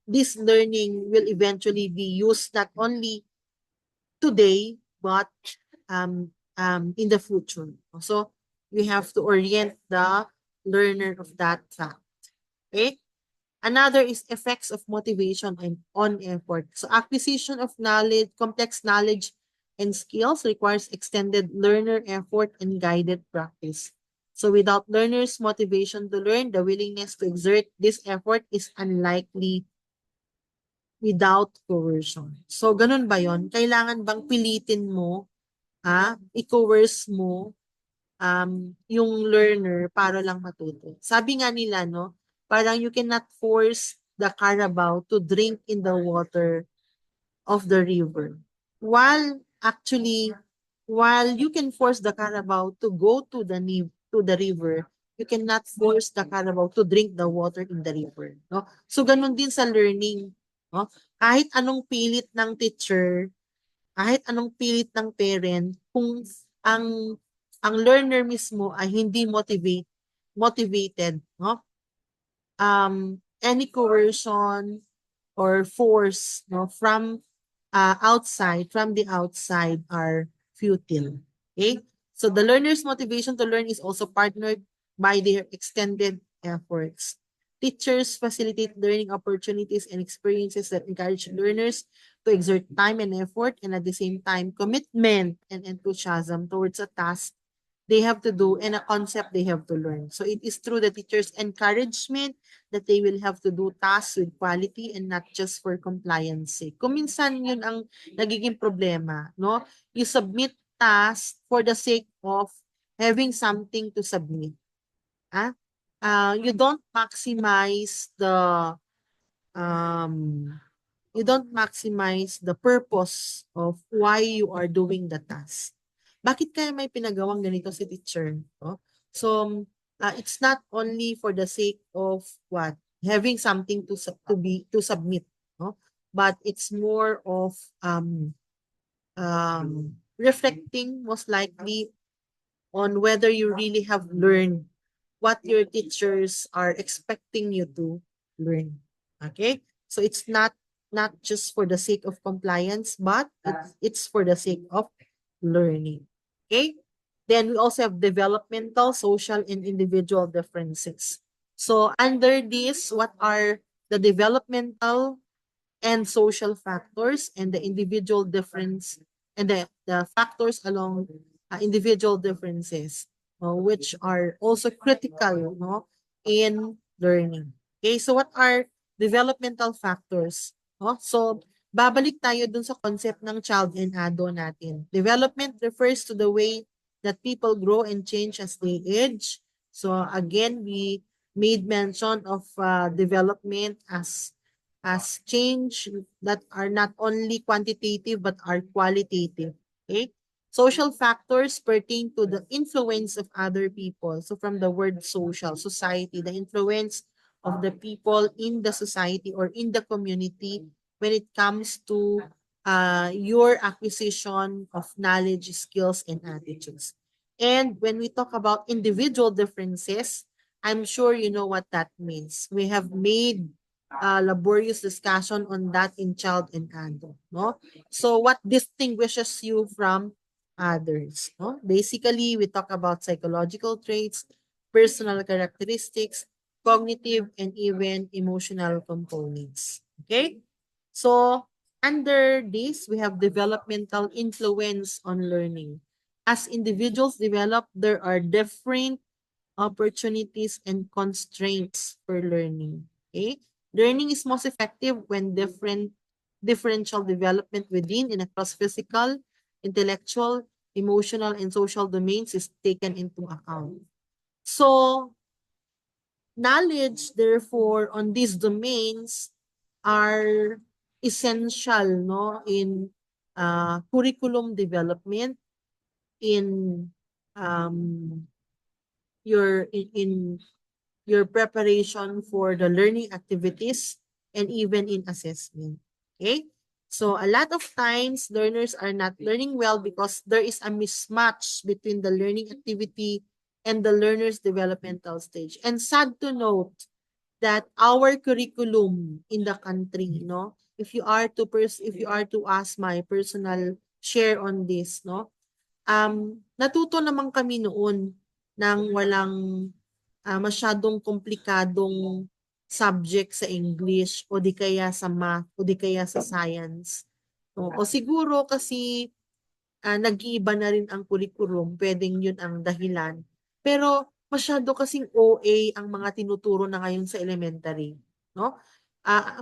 this learning will eventually be used not only today, but in the future. So we have to orient the learner of that fact. Okay? Another is effects of motivation and on effort. So acquisition of knowledge, complex knowledge and skills requires extended learner effort and guided practice. So without learners' motivation to learn, the willingness to exert this effort is unlikely without coercion. So ganun ba yon? Kailangan bang pilitin mo, i-coerce mo yung learner para lang matuto? Sabi nga nila, no, parang you cannot force the Carabao to drink in the water of the river. While actually, while you can force the Carabao to go to the river, you cannot force the Carabao to drink the water in the river, no? So ganun din sa learning, no? Kahit anong pilit ng teacher, kahit anong pilit ng parent, kung ang ang learner mismo ay hindi motivated, no? Any coercion or force, no, from from the outside are futile. Okay? So the learner's motivation to learn is also partnered by their extended efforts. Teachers facilitate learning opportunities and experiences that encourage learners to exert time and effort, and at the same time commitment and enthusiasm towards a task they have to do and a concept they have to learn. So it is through the teacher's encouragement that they will have to do tasks with quality and not just for compliance sake. Kung minsan yun ang nagiging problema, no? You submit tasks for the sake of having something to submit. Ah? You don't maximize um the purpose of why you are doing the task. Bakit kaya may pinagawang ganito si teacher? No? So, it's not only for the sake of what? Having something to submit, no? But it's more of reflecting most likely on whether you really have learned what your teachers are expecting you to learn. Okay? So it's not just for the sake of compliance, but it's for the sake of learning. Okay? Then we also have developmental, social, and individual differences. So under this, what are the developmental and social factors and the individual difference and the factors along individual differences, which are also critical, no, in learning. Okay, so what are developmental factors? No? So babalik tayo dun sa concept ng child and ado natin. Development refers to the way that people grow and change as they age. So again, we made mention of development as change that are not only quantitative but are qualitative. Okay? Social factors pertain to the influence of other people. So from the word social, society, the influence of the people in the society or in the community when it comes to your acquisition of knowledge, skills, and attitudes. And when we talk about individual differences, I'm sure you know what that means. We have made laborious discussion on that in child and adult, no? So what distinguishes you from others, no? Basically, we talk about psychological traits, personal characteristics, cognitive, and even emotional components. Okay? So, under this, we have developmental influence on learning. as individuals develop, there are different opportunities and constraints for learning. Okay? Learning is most effective when differential development within and across physical, intellectual, emotional, and social domains is taken into account. So, knowledge, therefore, on these domains are essential, no, in curriculum development, in um, in your preparation for the learning activities, and even in assessment. Okay? So a lot of times learners are not learning well because there is a mismatch between the learning activity and the learner's developmental stage. And sad to note that our curriculum in the country, no, if you are to ask my personal share on this, no, natuto naman kami noon ng walang masyadong komplikadong subject sa English o di kaya sa math o di kaya sa science. O siguro kasi nag-iiba na rin ang curriculum, pwedeng yun ang dahilan. Pero masyado kasing OA ang mga tinuturo na ngayon sa elementary, no?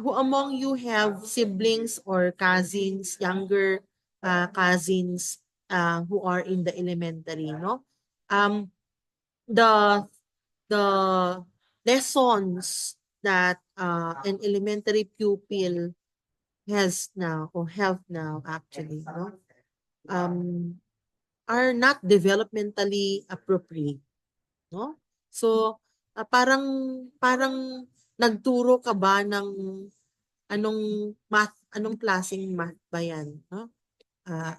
Who among you have siblings or cousins, younger cousins who are in the elementary, no? Um, the the lessons that an elementary pupil has now or have now actually, no? Um, are not developmentally appropriate, no? So, parang parang nagturo ka ba ng anong klaseng math ba 'yan, no?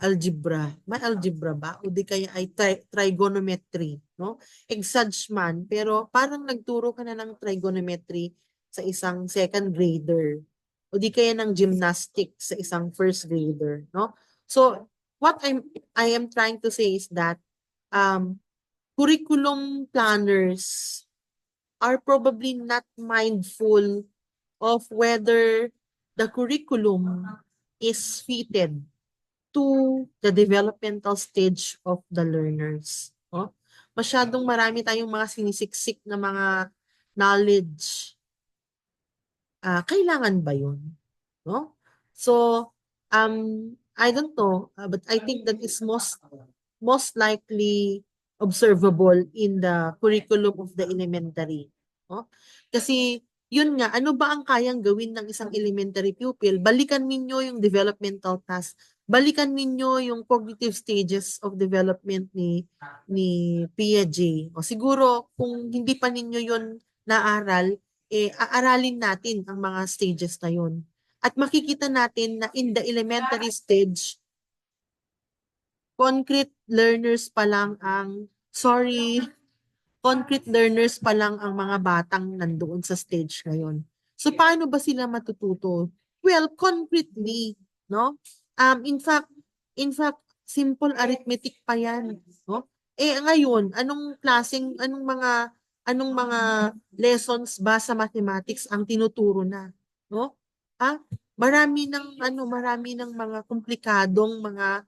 Algebra, may algebra ba o di kaya ay trigonometry, no? Exage man, pero parang nagturo ka na ng trigonometry sa isang second grader o di kaya ng gymnastics sa isang first grader, no? So, what I am trying to say is that um, curriculum planners are probably not mindful of whether the curriculum is fitted to the developmental stage of the learners. Oh? Masyadong marami tayong mga sinisiksik na mga knowledge. Kailangan ba yun? No? So, I don't know, but I think that is most likely observable in the curriculum of the elementary. No? Kasi yun nga, ano ba ang kayang gawin ng isang elementary pupil? Balikan ninyo yung developmental task. Balikan ninyo yung cognitive stages of development ni Piaget. O siguro kung hindi pa ninyo yun naaral, aaralin natin ang mga stages na yun. At makikita natin na in the elementary stage, concrete learners pa lang concrete learners pa lang ang mga batang nandoon sa stage ngayon. So paano ba sila matututo? Well, concretely, no? In fact, simple arithmetic pa 'yan, no? Ngayon, anong mga lessons ba sa mathematics ang tinuturo na, no? Ah, marami ng mga komplikadong mga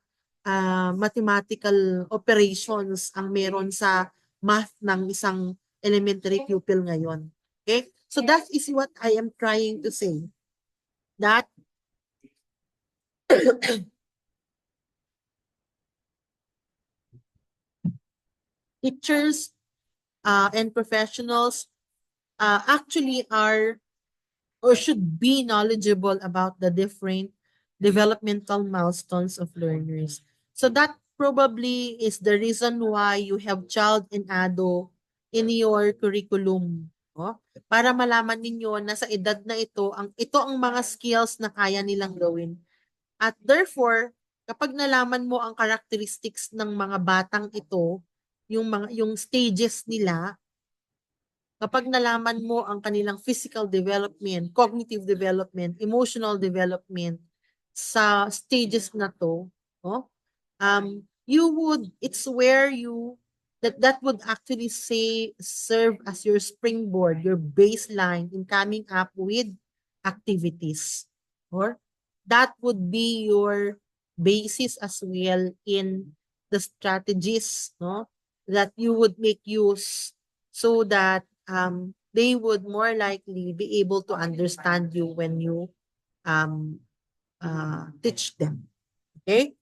mathematical operations ang meron sa math ng isang elementary pupil ngayon. Okay? So that is what I am trying to say. That teachers and professionals actually are or should be knowledgeable about the different developmental milestones of learners. So that probably is the reason why you have child and ado in your curriculum. Oh, para malaman ninyo na sa edad na ito ang mga skills na kaya nilang gawin. At therefore, kapag nalaman mo ang characteristics ng mga batang ito, yung stages nila, kapag nalaman mo ang kanilang physical development, cognitive development, emotional development sa stages na to, oh, it's where that would actually serve as your springboard, your baseline in coming up with activities. Or that would be your basis as well in the strategies, no, that you would make use so that they would more likely be able to understand you when you um, teach them. Okay?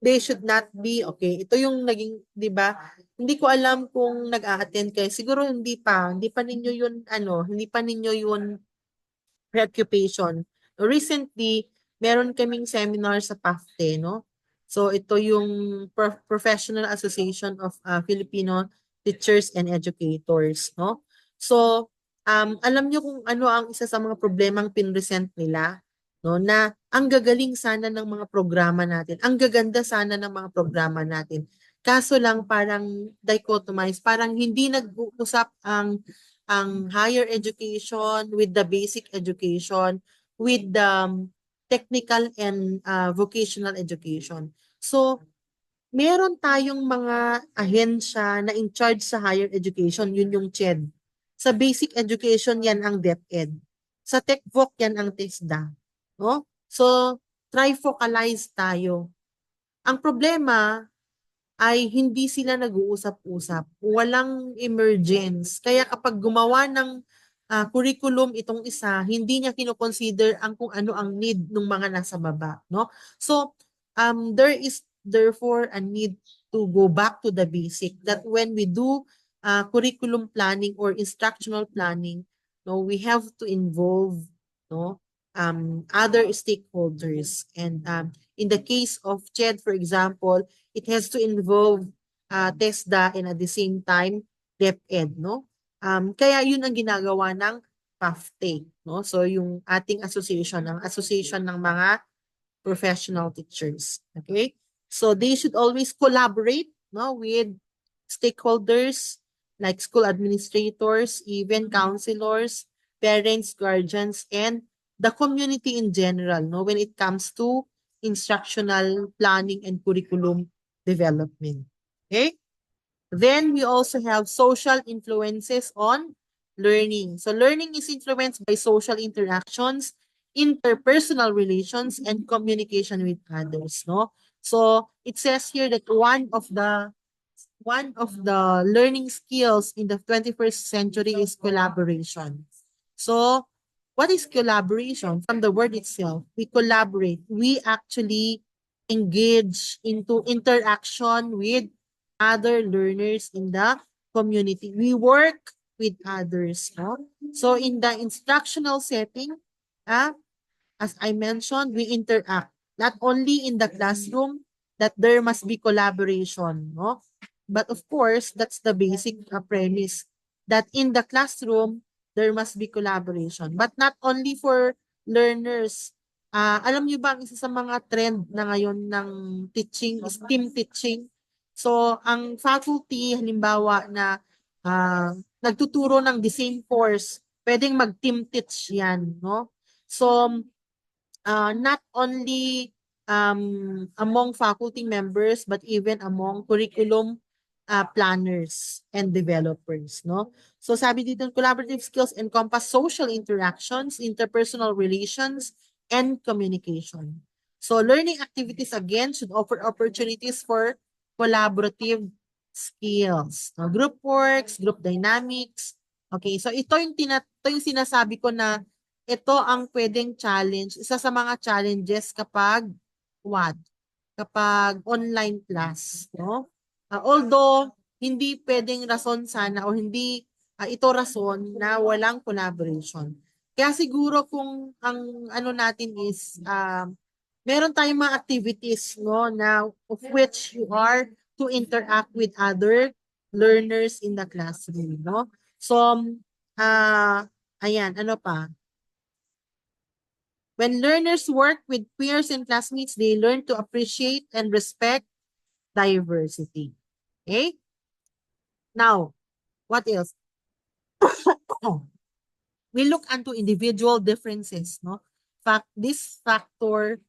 They should not be, okay, ito yung naging, di ba, hindi ko alam kung nag-a-attend kayo. Siguro hindi pa ninyo yun, hindi pa ninyo yun preoccupation. Recently, meron kaming seminar sa PAFTE, no? So, ito yung Professional Association of Filipino Teachers and Educators, no? So, alam nyo kung ano ang isa sa mga problemang pinresent nila, no? Na ang gagaling sana ng mga programa natin, ang gaganda sana ng mga programa natin. Kaso lang parang dichotomized, parang hindi nag-uusap ang higher education with the basic education with the technical and vocational education. So, meron tayong mga ahensya na in charge sa higher education, yun yung CHED. Sa basic education, yan ang DepEd. Sa TechVoc, yan ang TESDA. No? So, trifocalize tayo. Ang problema, ay hindi sila nag-uusap-usap. Walang emergence. Kaya kapag gumawa ng curriculum itong isa, hindi niya kino-consider ang kung ano ang need ng mga nasa baba, no? So, there is therefore a need to go back to the basic that when we do curriculum planning or instructional planning, no, we have to involve, no, other stakeholders. And in the case of CHED, for example, it has to involve TESDA and at the same time DepEd, no? Kaya yun ang ginagawa ng PAFTE, no? So yung ating association, ang association ng mga professional teachers, okay? So they should always collaborate, no, with stakeholders like school administrators, even counselors, parents, guardians, and the community in general, no, when it comes to instructional planning and curriculum development. Okay? Then we also have social influences on learning. So learning is influenced by social interactions, interpersonal relations, and communication with others. No? So it says here that one of the learning skills in the 21st century is collaboration. So, what is collaboration? From the word itself, we collaborate. We actually engage into interaction with other learners in the community. We work with others. No? So, in the instructional setting, ah, as I mentioned, we interact not only in the classroom, that there must be collaboration, no? But of course, that's the basic premise that in the classroom, there must be collaboration. But not only for learners. Alam niyo ba ang isa sa mga trend na ngayon ng teaching is team teaching? So, ang faculty, halimbawa na nagtuturo ng the same course, pwedeng mag-team teach yan, no? So, not only among faculty members but even among curriculum planners and developers, no? So sabi dito, collaborative skills encompass social interactions, interpersonal relations, and communication. So learning activities again should offer opportunities for collaborative skills, no? Group works, group dynamics. Okay, so ito yung sinasabi ko na ito ang pwedeng challenge, isa sa mga challenges kapag what? Kapag online class, no? Although hindi pwedeng rason sana o hindi ito rason na walang collaboration. Kaya siguro kung ang ano natin is meron tayong mga activities, no, na of which you are to interact with other learners in the classroom, no? So ayan, ano pa? When learners work with peers and classmates, they learn to appreciate and respect diversity. Okay? Now, what else? We look into individual differences, no? This factor,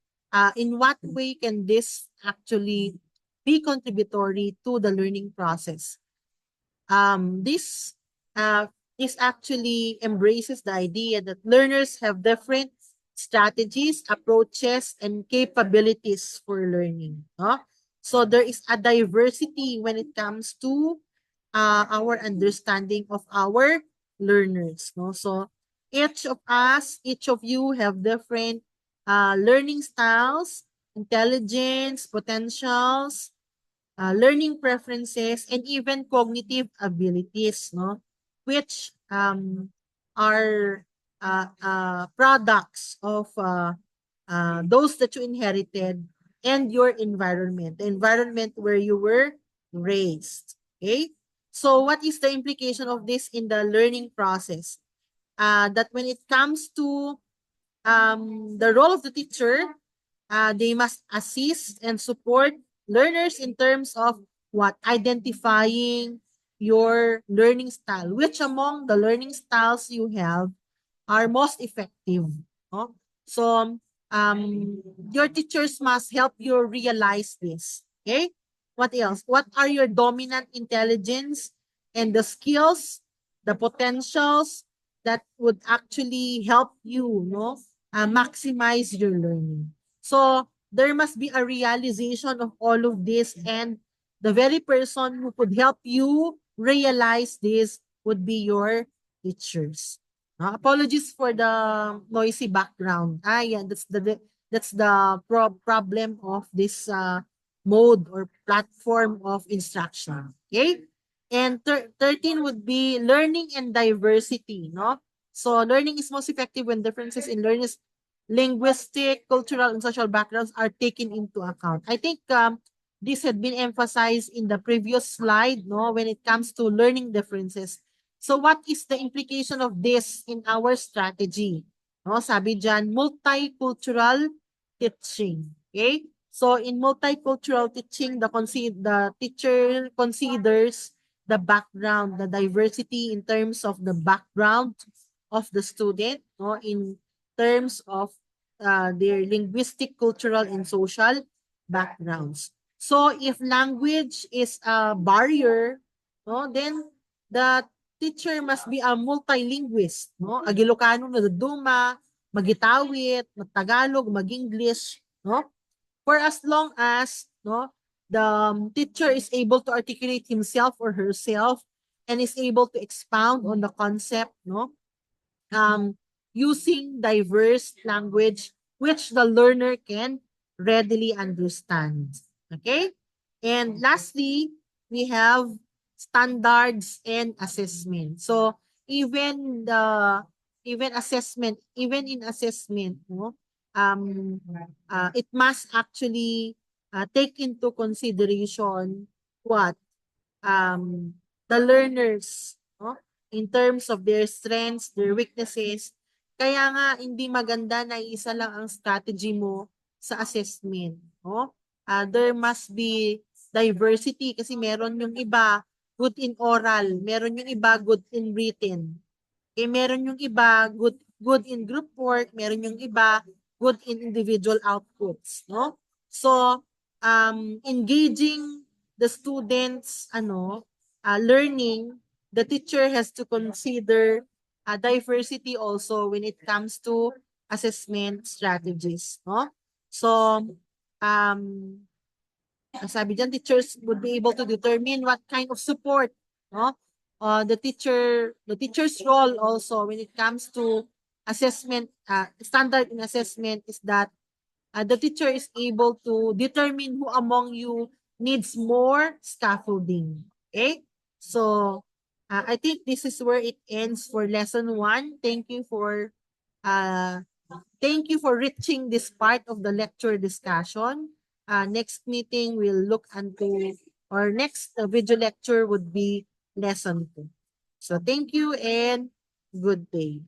in what way can this actually be contributory to the learning process? This is actually embraces the idea that learners have different strategies, approaches, and capabilities for learning. No? So there is a diversity when it comes to our understanding of our learners. No? So each of us, each of you have different learning styles, intelligence, potentials, learning preferences, and even cognitive abilities, no? Which are products of those that you inherited and your environment, the environment where you were raised. Okay? So what is the implication of this in the learning process? That when it comes to the role of the teacher, they must assist and support learners in terms of what? Identifying your learning style. Which among the learning styles you have are most effective? No? So, your teachers must help you realize this. Okay? What else? What are your dominant intelligence and the skills, the potentials that would actually help you, no, maximize your learning? So, there must be a realization of all of this, and the very person who could help you realize this would be your teachers. Apologies for the noisy background. Yeah, that's the problem of this mode or platform of instruction. Okay? And 13 would be learning and diversity, no? So learning is most effective when differences in learners' linguistic, cultural, and social backgrounds are taken into account. I think this had been emphasized in the previous slide, no, when it comes to learning differences. So what is the implication of this in our strategy? No, sabi diyan, multicultural teaching. Okay? So in multicultural teaching, the teacher considers the background, the diversity in terms of the background of the student, no, in terms of their linguistic, cultural, and social backgrounds. So if language is a barrier, no, then the teacher must be a multilinguist, no? Agilocano na duma, magitawit, magtagalog, mag-English, no? For as long as, no, the teacher is able to articulate himself or herself and is able to expound on the concept, no, um, using diverse language which the learner can readily understand. Okay? And lastly, we have standards and assessment. So even the even in assessment, no, it must actually take into consideration what the learners, no? In terms of their strengths, their weaknesses. Kaya nga hindi maganda na isa lang ang strategy mo sa assessment, no? There must be diversity kasi meron yung iba good in oral, meron yung iba good in written. Meron yung iba good in group work, meron yung iba good in individual outputs, no? So, engaging the students learning, the teacher has to consider diversity also when it comes to assessment strategies, no? So, um, sabi diyan, teachers would be able to determine what kind of support, no? The teacher's role also when it comes to assessment, standard in assessment is that the teacher is able to determine who among you needs more scaffolding. Okay? So, I think this is where it ends for lesson 1. Uh, thank you for reaching this part of the lecture discussion. Next meeting, we'll look into, or next video lecture would be lesson 2. So, thank you and good day.